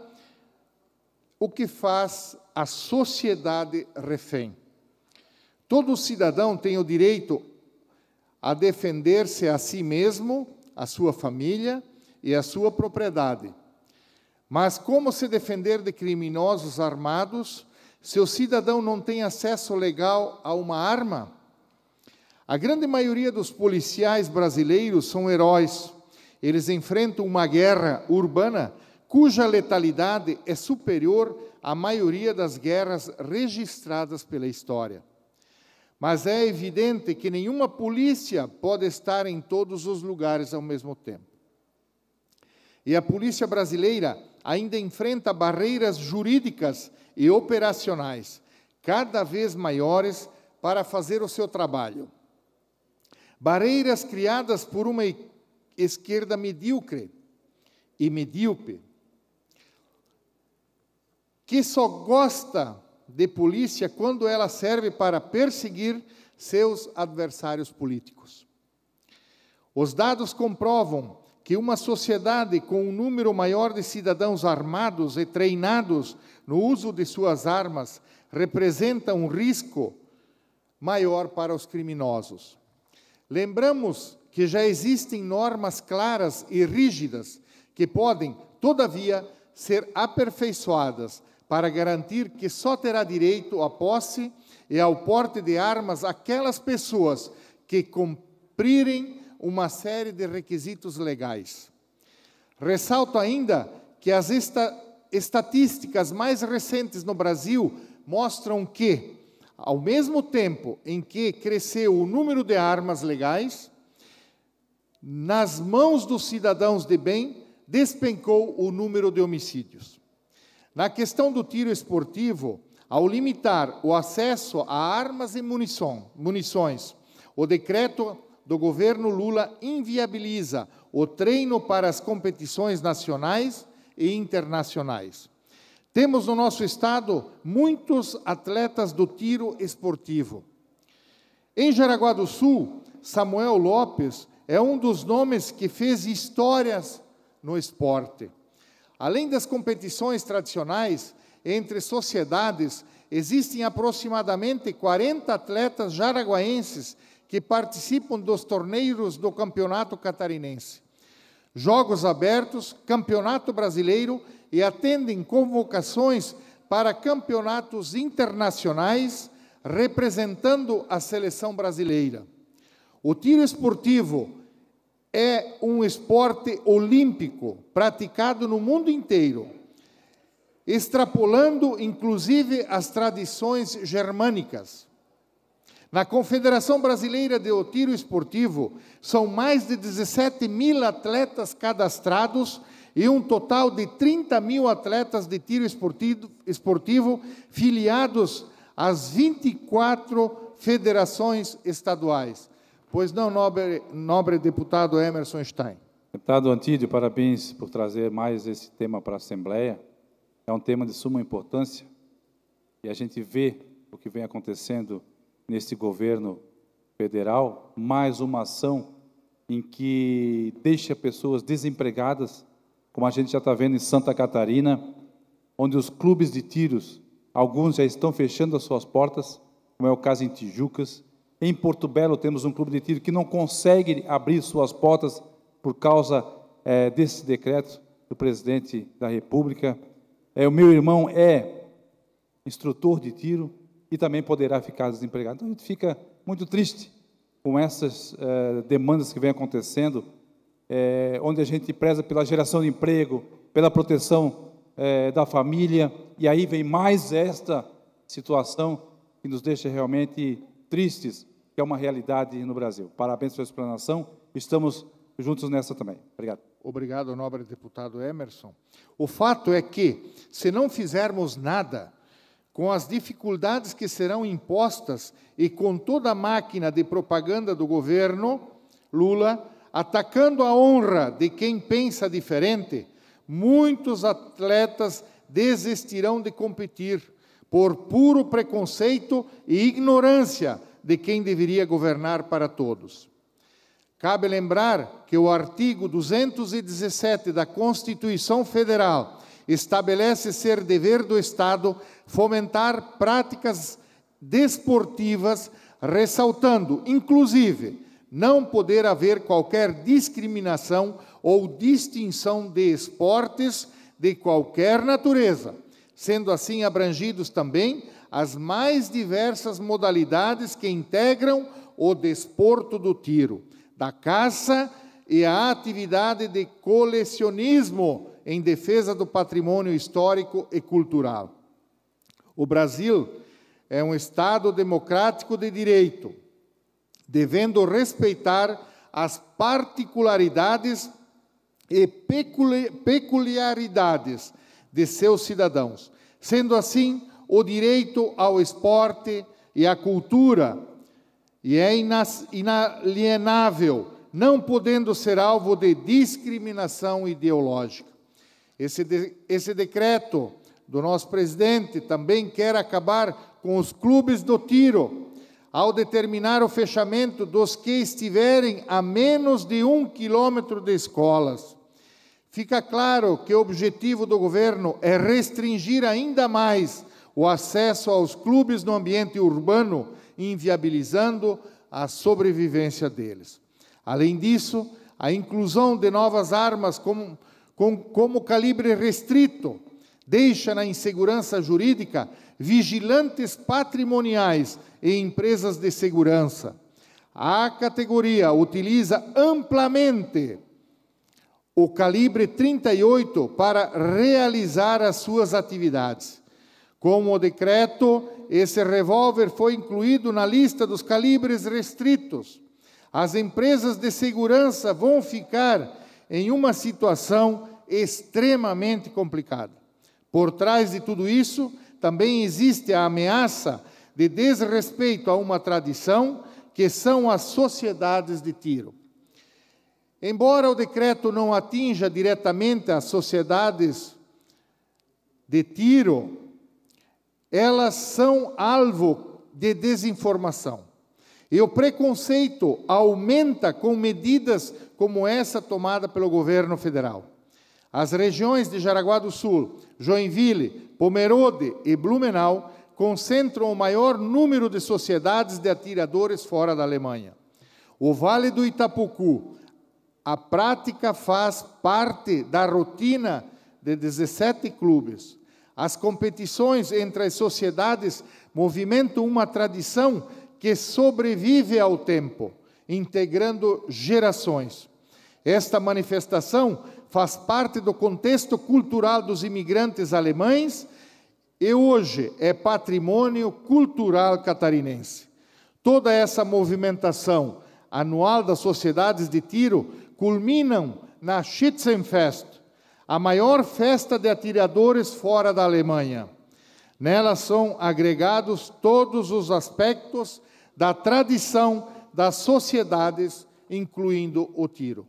Speaker 15: o que faz a sociedade refém. Todo cidadão tem o direito a defender-se a si mesmo, a sua família e a sua propriedade. Mas como se defender de criminosos armados se o cidadão não tem acesso legal a uma arma? A grande maioria dos policiais brasileiros são heróis. Eles enfrentam uma guerra urbana cuja letalidade é superior à maioria das guerras registradas pela história. Mas é evidente que nenhuma polícia pode estar em todos os lugares ao mesmo tempo. E a polícia brasileira ainda enfrenta barreiras jurídicas e operacionais cada vez maiores para fazer o seu trabalho. Barreiras criadas por uma esquerda medíocre e medíope, que só gosta de polícia quando ela serve para perseguir seus adversários políticos. Os dados comprovam que uma sociedade com um número maior de cidadãos armados e treinados no uso de suas armas representa um risco maior para os criminosos. Lembramos que já existem normas claras e rígidas que podem, todavia, ser aperfeiçoadas para garantir que só terá direito à posse e ao porte de armas aquelas pessoas que cumprirem uma série de requisitos legais. Ressalto ainda que as estatísticas mais recentes no Brasil mostram que, ao mesmo tempo em que cresceu o número de armas legais, nas mãos dos cidadãos de bem, despencou o número de homicídios. Na questão do tiro esportivo, ao limitar o acesso a armas e munições, o decreto do governo Lula inviabiliza o treino para as competições nacionais e internacionais. Temos no nosso estado muitos atletas do tiro esportivo. Em Jaraguá do Sul, Samuel Lopes é um dos nomes que fez histórias no esporte. Além das competições tradicionais, entre sociedades, existem aproximadamente 40 atletas jaraguaenses que participam dos torneios do Campeonato Catarinense, Jogos Abertos, Campeonato Brasileiro e atendem convocações para campeonatos internacionais representando a seleção brasileira. O tiro esportivo é um esporte olímpico praticado no mundo inteiro, extrapolando inclusive as tradições germânicas. Na Confederação Brasileira de Tiro Esportivo, são mais de 17 mil atletas cadastrados e um total de 30 mil atletas de tiro esportivo filiados às 24 federações estaduais. Pois não, nobre deputado Emerson Stein?
Speaker 4: Deputado Antídio, parabéns por trazer mais esse tema para a Assembleia. É um tema de suma importância e a gente vê o que vem acontecendo nesse governo federal, mais uma ação em que deixa pessoas desempregadas, como a gente já está vendo em Santa Catarina, onde os clubes de tiros, alguns já estão fechando as suas portas, como é o caso em Tijucas. Em Porto Belo temos um clube de tiro que não consegue abrir suas portas por causa desse decreto do presidente da República. O meu irmão é instrutor de tiro e também poderá ficar desempregado. Então, a gente fica muito triste com essas demandas que vêm acontecendo, onde a gente preza pela geração de emprego, pela proteção da família, e aí vem mais esta situação que nos deixa realmente tristes, que é uma realidade no Brasil. Parabéns pela explanação, estamos juntos nessa também. Obrigado.
Speaker 15: Obrigado, nobre deputado Emerson. O fato é que, se não fizermos nada, com as dificuldades que serão impostas e com toda a máquina de propaganda do governo Lula, atacando a honra de quem pensa diferente, muitos atletas desistirão de competir por puro preconceito e ignorância de quem deveria governar para todos. Cabe lembrar que o artigo 217 da Constituição Federal estabelece ser dever do Estado fomentar práticas desportivas, ressaltando, inclusive, não poder haver qualquer discriminação ou distinção de esportes de qualquer natureza, sendo assim abrangidos também as mais diversas modalidades que integram o desporto do tiro, da caça e a atividade de colecionismo em defesa do patrimônio histórico e cultural. O Brasil é um Estado democrático de direito, devendo respeitar as particularidades e peculiaridades de seus cidadãos, sendo assim o direito ao esporte e à cultura, e é inalienável, não podendo ser alvo de discriminação ideológica. Esse decreto do nosso presidente também quer acabar com os clubes do tiro, ao determinar o fechamento dos que estiverem a menos de 1 quilômetro de escolas. Fica claro que o objetivo do governo é restringir ainda mais o acesso aos clubes no ambiente urbano, inviabilizando a sobrevivência deles. Além disso, a inclusão de novas armas como calibre restrito deixa na insegurança jurídica vigilantes patrimoniais e empresas de segurança. A categoria utiliza amplamente o calibre 38 para realizar as suas atividades. Com o decreto, esse revólver foi incluído na lista dos calibres restritos. As empresas de segurança vão ficar em uma situação extremamente complicada. Por trás de tudo isso, também existe a ameaça de desrespeito a uma tradição, que são as sociedades de tiro. Embora o decreto não atinja diretamente as sociedades de tiro, elas são alvo de desinformação. E o preconceito aumenta com medidas como essa tomada pelo governo federal. As regiões de Jaraguá do Sul, Joinville, Pomerode e Blumenau concentram o maior número de sociedades de atiradores fora da Alemanha. O Vale do Itapucu, a prática faz parte da rotina de 17 clubes. As competições entre as sociedades movimentam uma tradição que sobrevive ao tempo, integrando gerações. Esta manifestação faz parte do contexto cultural dos imigrantes alemães e hoje é patrimônio cultural catarinense. Toda essa movimentação anual das sociedades de tiro culminam na Schützenfest, a maior festa de atiradores fora da Alemanha. Nela são agregados todos os aspectos da tradição das sociedades, incluindo o tiro.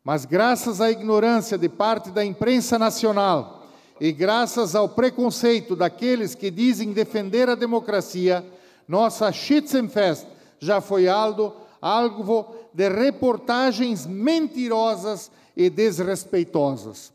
Speaker 15: Mas graças à ignorância de parte da imprensa nacional e graças ao preconceito daqueles que dizem defender a democracia, nossa Schützenfest já foi alvo de reportagens mentirosas e desrespeitosas.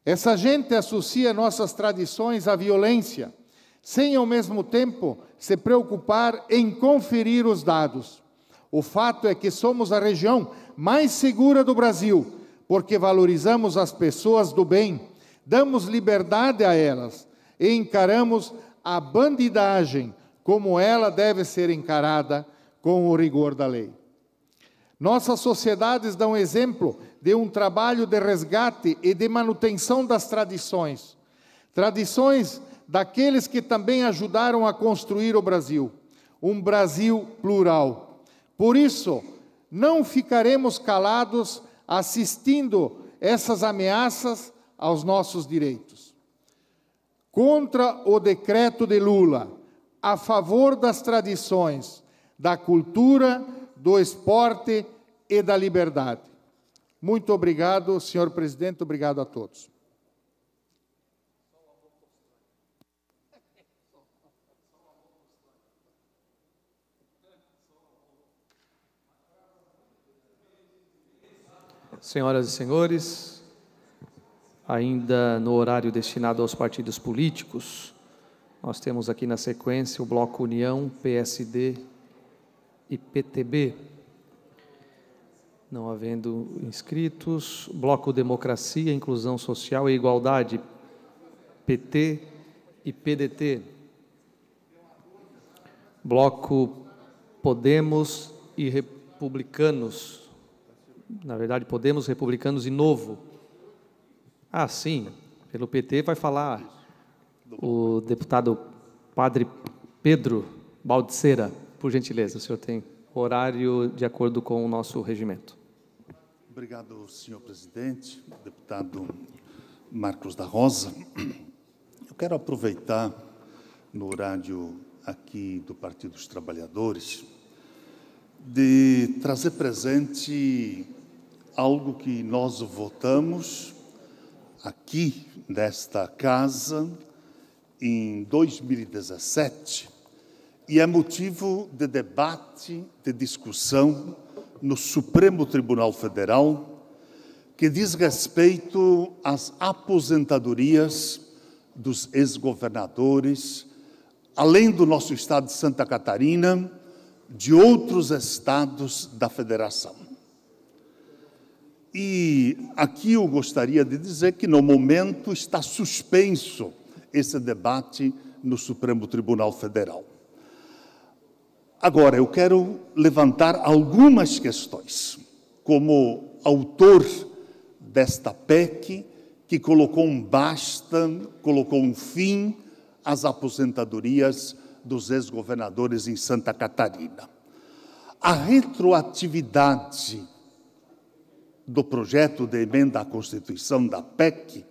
Speaker 15: Essa gente associa nossas tradições à violência, sem ao mesmo tempo se preocupar em conferir os dados. O fato é que somos a região mais segura do Brasil, porque valorizamos as pessoas do bem, damos liberdade a elas e encaramos a bandidagem como ela deve ser encarada, com o rigor da lei. Nossas sociedades dão exemplo de um trabalho de resgate e de manutenção das tradições. Tradições daqueles que também ajudaram a construir o Brasil. Um Brasil plural. Por isso, não ficaremos calados assistindo essas ameaças aos nossos direitos. Contra o decreto de Lula, a favor das tradições, da cultura, do esporte e da liberdade. Muito obrigado, senhor presidente, obrigado a todos.
Speaker 2: Senhoras e senhores, ainda no horário destinado aos partidos políticos, nós temos aqui na sequência o Bloco União, PSD e PTB. Não havendo inscritos, Bloco Democracia, Inclusão Social e Igualdade, PT e PDT. Bloco Podemos e Republicanos. Na verdade, Podemos, Republicanos e Novo. Ah, sim, pelo PT vai falar o deputado Padre Pedro Baldiceira. Por gentileza, o senhor tem horário de acordo com o nosso regimento.
Speaker 1: Obrigado, senhor presidente, deputado Marcos da Rosa. Eu quero aproveitar, no horário aqui do Partido dos Trabalhadores, de trazer presente algo que nós votamos aqui nesta casa em 2017 e é motivo de debate, de discussão no Supremo Tribunal Federal, que diz respeito às aposentadorias dos ex-governadores, além do nosso estado de Santa Catarina, de outros estados da federação. E aqui eu gostaria de dizer que, no momento, está suspenso esse debate no Supremo Tribunal Federal. Agora, eu quero levantar algumas questões, como autor desta PEC, que colocou um basta, colocou um fim às aposentadorias dos ex-governadores em Santa Catarina. A retroatividade do projeto de emenda à Constituição da PEC,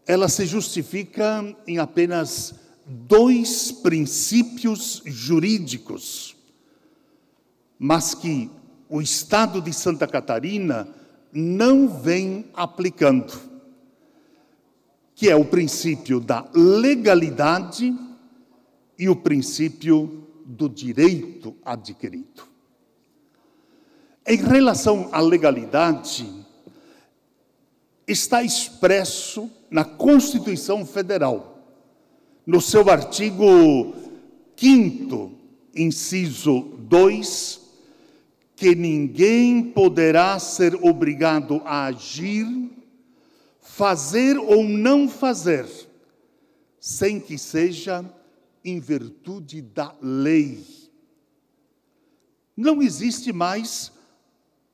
Speaker 1: ela se justifica em apenas 2 princípios jurídicos, mas que o Estado de Santa Catarina não vem aplicando, que é o princípio da legalidade e o princípio do direito adquirido. Em relação à legalidade, está expresso na Constituição Federal, no seu artigo 5º, inciso 2, que ninguém poderá ser obrigado a agir, fazer ou não fazer, sem que seja em virtude da lei. Não existe mais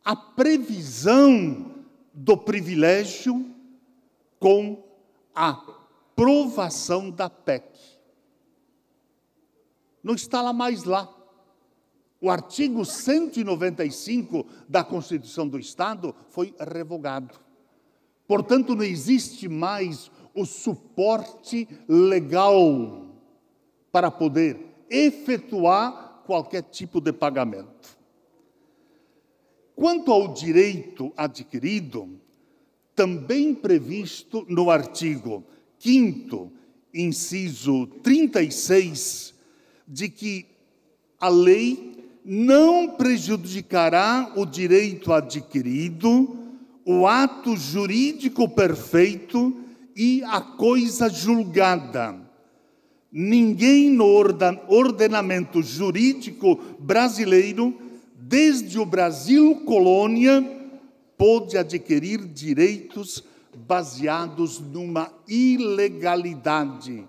Speaker 1: a previsão do privilégio com a aprovação da PEC. não está lá mais lá. O artigo 195 da Constituição do Estado foi revogado. Portanto, não existe mais o suporte legal para poder efetuar qualquer tipo de pagamento. Quanto ao direito adquirido, também previsto no artigo 5º, inciso 36, de que a lei não prejudicará o direito adquirido, o ato jurídico perfeito e a coisa julgada. Ninguém no ordenamento jurídico brasileiro, desde o Brasil colônia, pôde adquirir direitos baseados numa ilegalidade,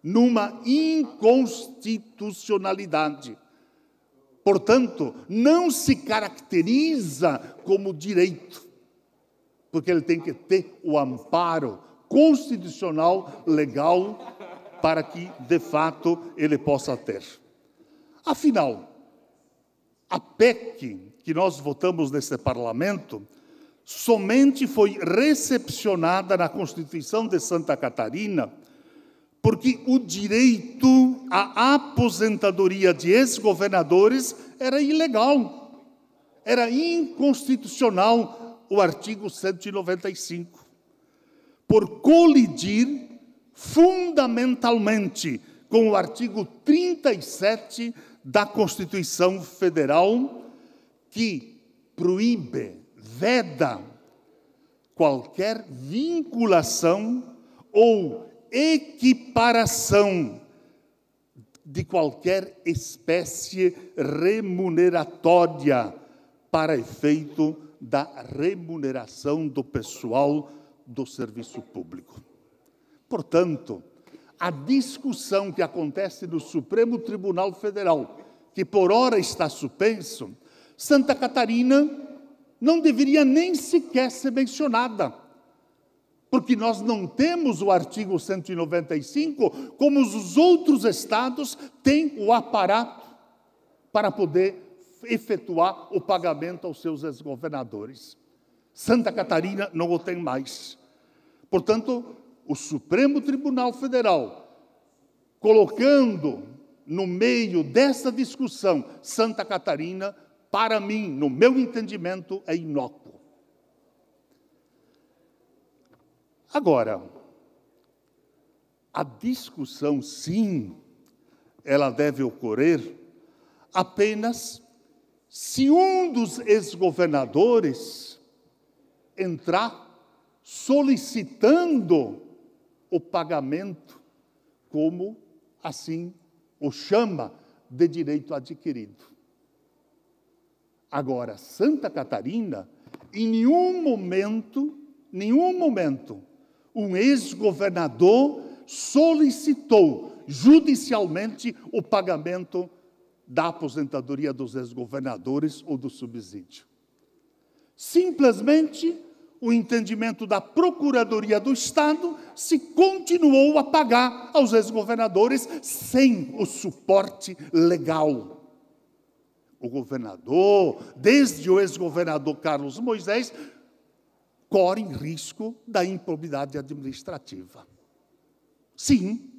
Speaker 1: numa inconstitucionalidade. Portanto, não se caracteriza como direito, porque ele tem que ter o amparo constitucional legal para que, de fato, ele possa ter. Afinal, a PEC que nós votamos nesse parlamento somente foi recepcionada na Constituição de Santa Catarina porque o direito à aposentadoria de ex-governadores era ilegal, era inconstitucional o artigo 195, por colidir fundamentalmente com o artigo 37 da Constituição Federal, que proíbe, veda qualquer vinculação ou equiparação de qualquer espécie remuneratória para efeito da remuneração do pessoal do serviço público. Portanto, a discussão que acontece no Supremo Tribunal Federal, que por ora está suspenso, Santa Catarina não deveria nem sequer ser mencionada, porque nós não temos o artigo 195, como os outros estados têm o aparato para poder efetuar o pagamento aos seus ex-governadores. Santa Catarina não o tem mais. Portanto, o Supremo Tribunal Federal, colocando no meio dessa discussão Santa Catarina, para mim, no meu entendimento, é inócuo. Agora, a discussão, sim, ela deve ocorrer apenas se um dos ex-governadores entrar solicitando o pagamento, como assim o chama de direito adquirido. Agora, Santa Catarina, em nenhum momento, um ex-governador solicitou judicialmente o pagamento da aposentadoria dos ex-governadores ou do subsídio. Simplesmente, o entendimento da Procuradoria do Estado se continuou a pagar aos ex-governadores sem o suporte legal. O governador, desde o ex-governador Carlos Moisés, corre em risco da improbidade administrativa. Sim,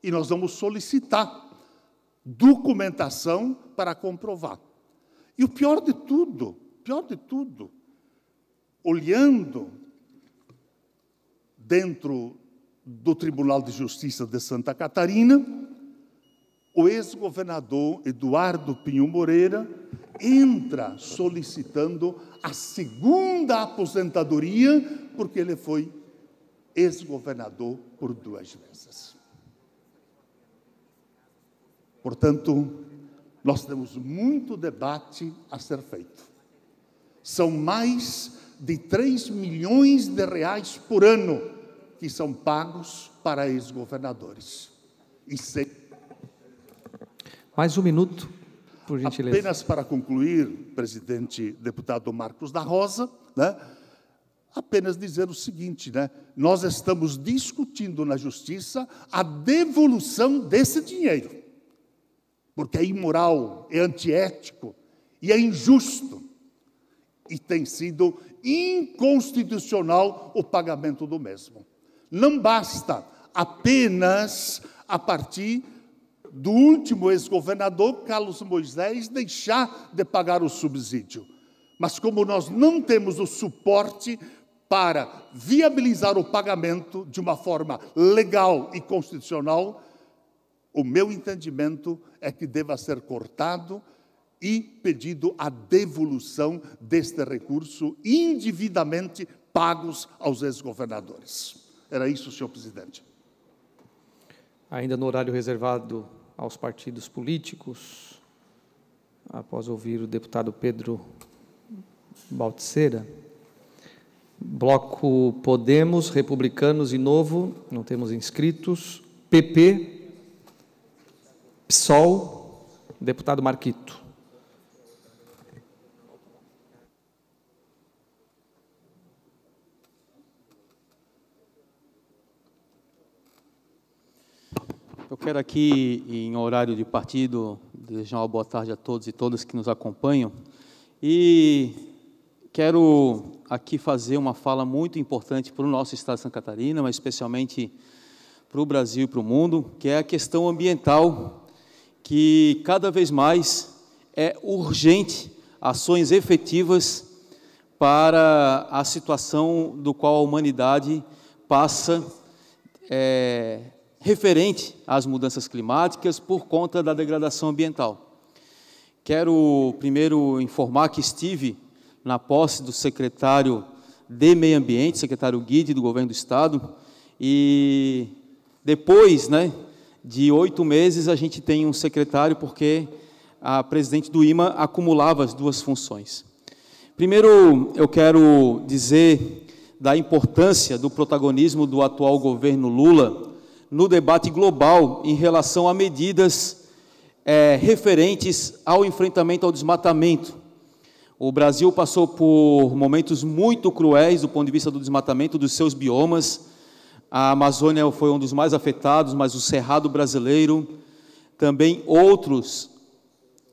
Speaker 1: e nós vamos solicitar documentação para comprovar. E o pior de tudo, olhando dentro do Tribunal de Justiça de Santa Catarina, o ex-governador Eduardo Pinho Moreira entra solicitando a segunda aposentadoria, porque ele foi ex-governador por 2 vezes. Portanto, nós temos muito debate a ser feito. São mais de 3 milhões de reais por ano que são pagos para ex-governadores. E
Speaker 2: mais 1 minuto, por gentileza.
Speaker 1: Apenas para concluir, presidente deputado Marcos da Rosa, apenas dizer o seguinte, nós estamos discutindo na Justiça a devolução desse dinheiro. porque é imoral, é antiético e é injusto. E tem sido inconstitucional o pagamento do mesmo. Não basta apenas, a partir do último ex-governador, Carlos Moisés, deixar de pagar o subsídio. Mas como nós não temos o suporte para viabilizar o pagamento de uma forma legal e constitucional, o meu entendimento é que deva ser cortado e pedido a devolução deste recurso indevidamente pagos aos ex-governadores. Era isso, senhor presidente.
Speaker 2: Ainda no horário reservado aos partidos políticos, após ouvir o deputado Pedro Baltzeira, Bloco Podemos, Republicanos e Novo, não temos inscritos, PP, PSOL, deputado Marquito.
Speaker 16: Eu quero aqui, em horário de partido, desejar uma boa tarde a todos e todas que nos acompanham. E quero aqui fazer uma fala muito importante para o nosso Estado de Santa Catarina, mas especialmente para o Brasil e para o mundo, que é a questão ambiental, que cada vez mais é urgente ações efetivas para a situação do qual a humanidade passa, referente às mudanças climáticas por conta da degradação ambiental. Quero primeiro informar que estive na posse do secretário de Meio Ambiente, secretário Guide do Governo do Estado, e depois, de 8 meses, a gente tem um secretário, porque a presidente do IMA acumulava as duas funções. Primeiro, eu quero dizer da importância do protagonismo do atual governo Lula no debate global em relação a medidas referentes ao enfrentamento ao desmatamento. O Brasil passou por momentos muito cruéis do ponto de vista do desmatamento dos seus biomas. A Amazônia foi um dos mais afetados, mas o Cerrado brasileiro, também outros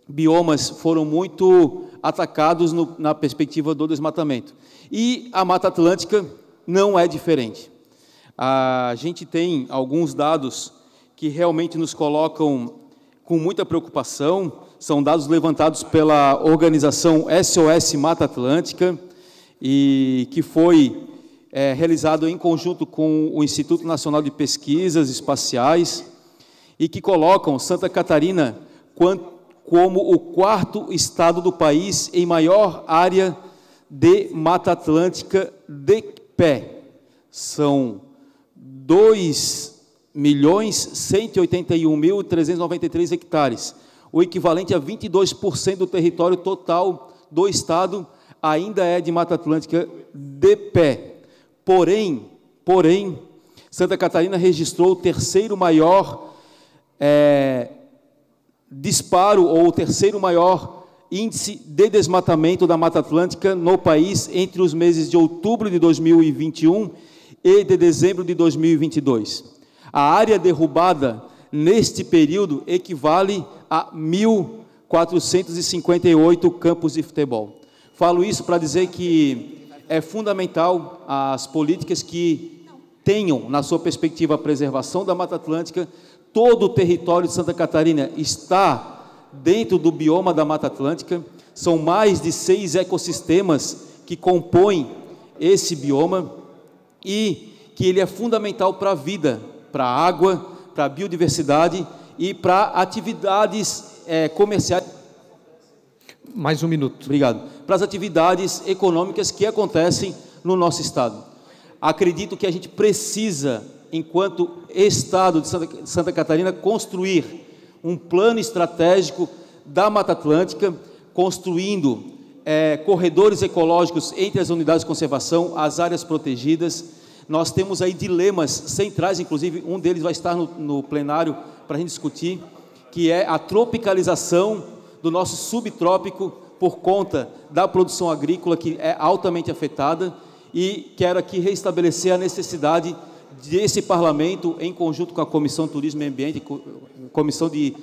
Speaker 16: biomas foram muito atacados na perspectiva do desmatamento. E a Mata Atlântica não é diferente. A gente tem alguns dados que realmente nos colocam com muita preocupação, são dados levantados pela organização SOS Mata Atlântica, e que foi realizado em conjunto com o Instituto Nacional de Pesquisas Espaciais, e que colocam Santa Catarina como o 4º estado do país em maior área de Mata Atlântica de pé. São 2.181.393 hectares, o equivalente a 22% do território total do estado ainda é de Mata Atlântica de pé. Porém, Santa Catarina registrou o 3º maior disparo, ou o 3º maior índice de desmatamento da Mata Atlântica no país entre os meses de outubro de 2021 e de dezembro de 2022. A área derrubada neste período equivale a 1.458 campos de futebol. Falo isso para dizer que é fundamental as políticas que tenham, na sua perspectiva, a preservação da Mata Atlântica. Todo o território de Santa Catarina está dentro do bioma da Mata Atlântica. São mais de 6 ecossistemas que compõem esse bioma, e que ele é fundamental para a vida, para a água, para a biodiversidade e para atividades comerciais.
Speaker 2: Mais um minuto.
Speaker 16: Obrigado. Para as atividades econômicas que acontecem no nosso estado. Acredito que a gente precisa, enquanto Estado de Santa Catarina, construir um plano estratégico da Mata Atlântica, construindo corredores ecológicos entre as unidades de conservação, as áreas protegidas. Nós temos aí dilemas centrais, inclusive um deles vai estar no plenário para a gente discutir, que é a tropicalização do nosso subtrópico por conta da produção agrícola, que é altamente afetada, e quero aqui restabelecer a necessidade desse parlamento, em conjunto com a Comissão de Turismo e Ambiente, Comissão de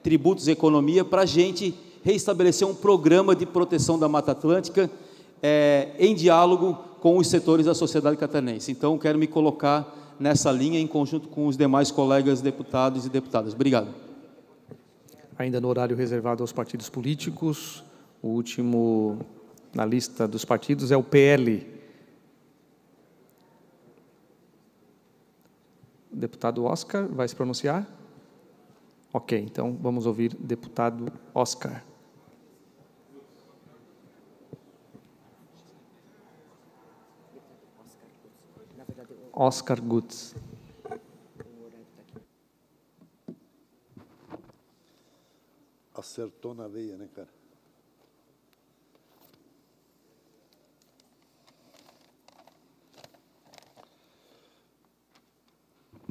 Speaker 16: tributos e economia, para a gente reestabelecer um programa de proteção da Mata Atlântica em diálogo com os setores da sociedade catarinense. Então, quero me colocar nessa linha em conjunto com os demais colegas deputados e deputadas. Obrigado.
Speaker 2: Ainda no horário reservado aos partidos políticos, o último na lista dos partidos é o PL. O deputado Oscar vai se pronunciar? Ok, então vamos ouvir o deputado Oscar. Oscar Gutz.
Speaker 17: Acertou na veia, né, cara?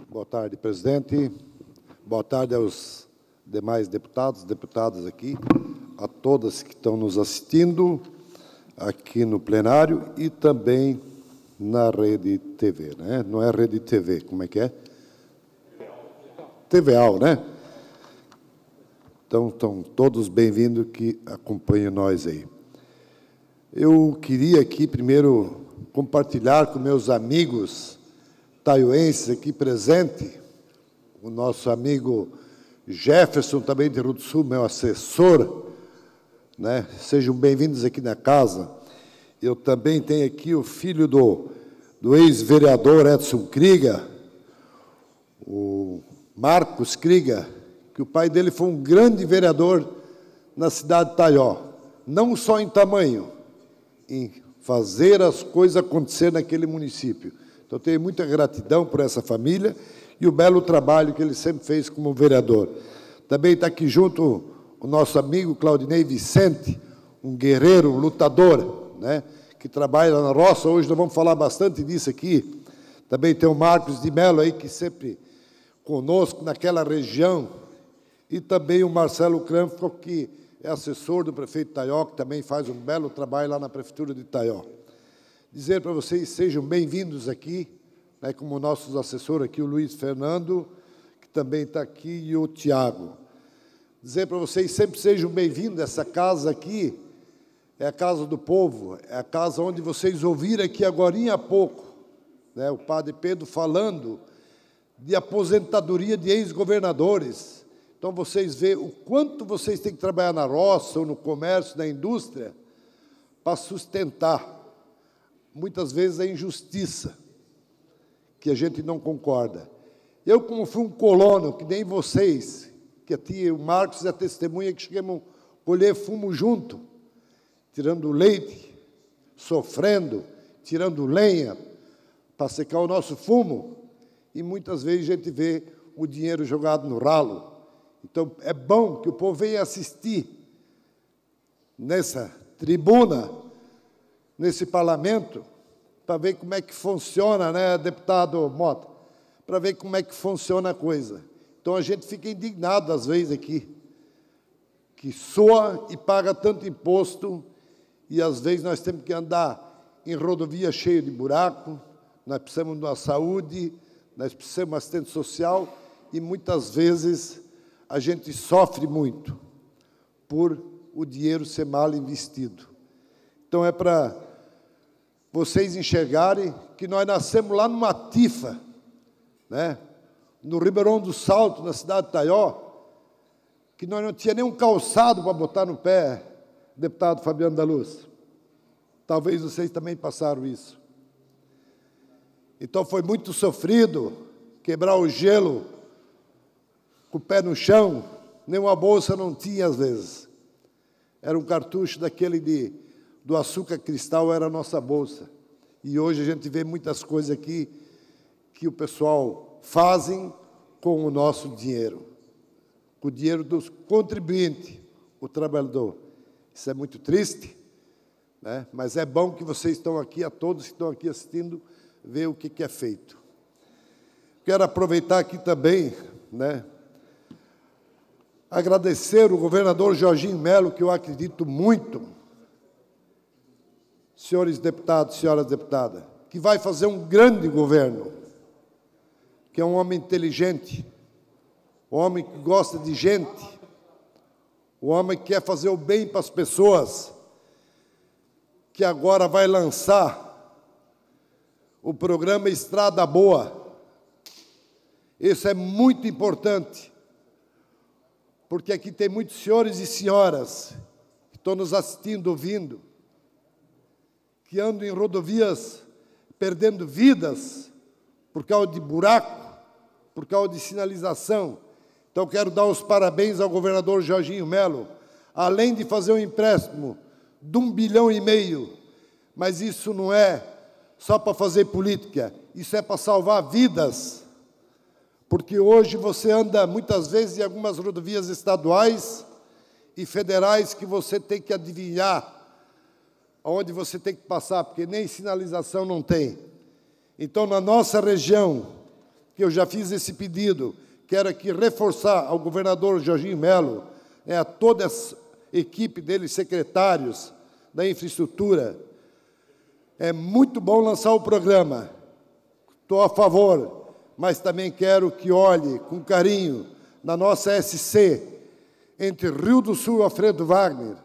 Speaker 17: Boa tarde, presidente. Boa tarde aos demais deputados, deputadas aqui, a todas que estão nos assistindo aqui no plenário e também na Rede TV, né? Não é Rede TV, como é que é? TVAL, né? Então, estão todos bem-vindos que acompanham nós aí. Eu queria aqui, primeiro, compartilhar com meus amigos taioenses aqui presentes, o nosso amigo Jefferson, também de Rio do Sul, meu assessor, né? Sejam bem-vindos aqui na casa. Eu também tenho aqui o filho do ex-vereador Edson Kriga, o Marcos Kriga, que o pai dele foi um grande vereador na cidade de Taió, não só em tamanho, em fazer as coisas acontecer naquele município. Então, eu tenho muita gratidão por essa família e o belo trabalho que ele sempre fez como vereador. Também está aqui junto o nosso amigo Claudinei Vicente, um guerreiro, um lutador, né, que trabalha na roça. Hoje nós vamos falar bastante disso aqui. Também tem o Marcos de Mello aí, que sempre conosco naquela região, e também o Marcelo Cranfo, que é assessor do prefeito Taió, que também faz um belo trabalho lá na prefeitura de Taió. Dizer para vocês, sejam bem-vindos aqui, né, como nossos assessores aqui, o Luiz Fernando, que também está aqui, e o Tiago. Dizer para vocês, sempre sejam bem-vindos. Essa casa aqui é a casa do povo, é a casa onde vocês ouviram aqui agorinha há pouco, né, o padre Pedro falando de aposentadoria de ex-governadores. Então, vocês veem o quanto vocês têm que trabalhar na roça, ou no comércio, na indústria, para sustentar, muitas vezes, a injustiça, que a gente não concorda. Eu, como fui um colono, que nem vocês, que a tia, o Marcos é a testemunha, que chegamos a colher fumo junto, tirando leite, sofrendo, tirando lenha, para secar o nosso fumo, e muitas vezes a gente vê o dinheiro jogado no ralo. Então, é bom que o povo venha assistir nessa tribuna, nesse parlamento, para ver como é que funciona, né, deputado Mota? Para ver como é que funciona a coisa. Então, a gente fica indignado, às vezes, aqui, que soa e paga tanto imposto, e, às vezes, nós temos que andar em rodovia cheia de buraco, nós precisamos de uma saúde, nós precisamos de uma assistência social, e, muitas vezes, a gente sofre muito por o dinheiro ser mal investido. Então, é para vocês enxergarem que nós nascemos lá numa tifa, né? No Ribeirão do Salto, na cidade de Taió, que nós não tínhamos nem um calçado para botar no pé, deputado Fabiano da Luz. Talvez vocês também passaram isso. Então, foi muito sofrido quebrar o gelo com o pé no chão, nem uma bolsa não tinha, às vezes. Era um cartucho daquele do açúcar cristal, era a nossa bolsa. E hoje a gente vê muitas coisas aqui que o pessoal fazem com o nosso dinheiro, com o dinheiro dos contribuintes, o trabalhador. Isso é muito triste, né? Mas é bom que vocês estão aqui, a todos que estão aqui assistindo, ver o que é feito. Quero aproveitar aqui também, né, agradecer o governador Jorginho Melo, que eu acredito muito, senhores deputados, senhoras deputadas, que vai fazer um grande governo, que é um homem inteligente, o homem que gosta de gente, o homem que quer fazer o bem para as pessoas, que agora vai lançar o programa Estrada Boa. Isso é muito importante, porque aqui tem muitos senhores e senhoras que estão nos assistindo, ouvindo, que andam em rodovias perdendo vidas por causa de buraco, por causa de sinalização. Então, quero dar os parabéns ao governador Jorginho Melo, além de fazer um empréstimo de 1,5 bilhão, mas isso não é só para fazer política, isso é para salvar vidas, porque hoje você anda muitas vezes em algumas rodovias estaduais e federais que você tem que adivinhar onde você tem que passar, porque nem sinalização não tem. Então, na nossa região, que eu já fiz esse pedido, quero aqui reforçar ao governador Jorginho Melo, a toda a equipe dele, secretários da infraestrutura. É muito bom lançar o programa, estou a favor, mas também quero que olhe com carinho na nossa SC, entre Rio do Sul e Alfredo Wagner,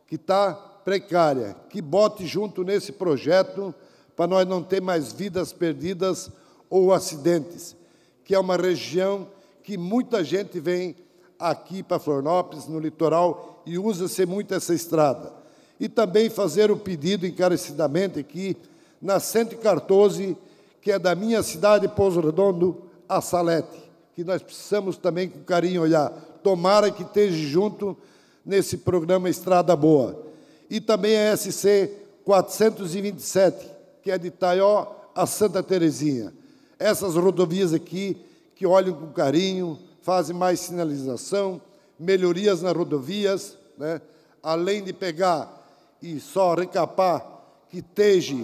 Speaker 17: que está precária, que bote junto nesse projeto para nós não ter mais vidas perdidas ou acidentes, que é uma região que muita gente vem aqui para Florianópolis, no litoral, e usa-se muito essa estrada. E também fazer o pedido encarecidamente aqui na 114, que é da minha cidade, Pouso Redondo, a Salete, que nós precisamos também com carinho olhar. Tomara que esteja junto nesse programa Estrada Boa. E também a SC 427, que é de Itaió a Santa Terezinha. Essas rodovias aqui, que olham com carinho, fazem mais sinalização, melhorias nas rodovias, né? Além de pegar e só recapar, que esteja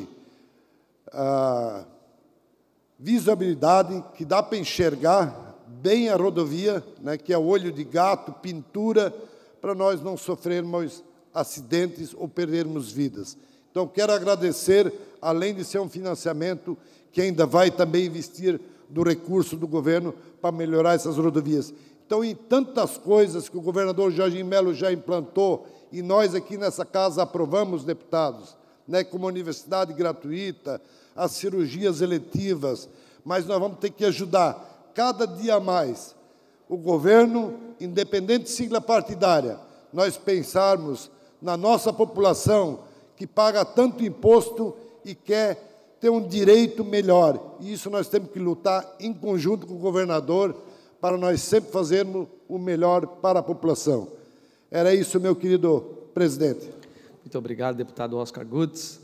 Speaker 17: visibilidade, que dá para enxergar bem a rodovia, né? Que é olho de gato, pintura, para nós não sofrermos acidentes ou perdermos vidas. Então, quero agradecer, além de ser um financiamento que ainda vai também investir do recurso do governo para melhorar essas rodovias. Então, em tantas coisas que o governador Jorginho Melo já implantou, e nós aqui nessa casa aprovamos, deputados, né, como a universidade gratuita, as cirurgias eletivas, mas nós vamos ter que ajudar cada dia mais o governo, independente de sigla partidária, nós pensarmos na nossa população que paga tanto imposto e quer ter um direito melhor. E isso nós temos que lutar em conjunto com o governador para nós sempre fazermos o melhor para a população. Era isso, meu querido presidente.
Speaker 2: Muito obrigado, deputado Oscar Goods.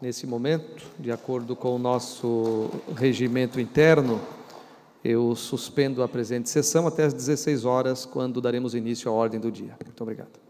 Speaker 2: Nesse momento, de acordo com o nosso regimento interno, eu suspendo a presente sessão até às 16 horas, quando daremos início à ordem do dia. Muito obrigado.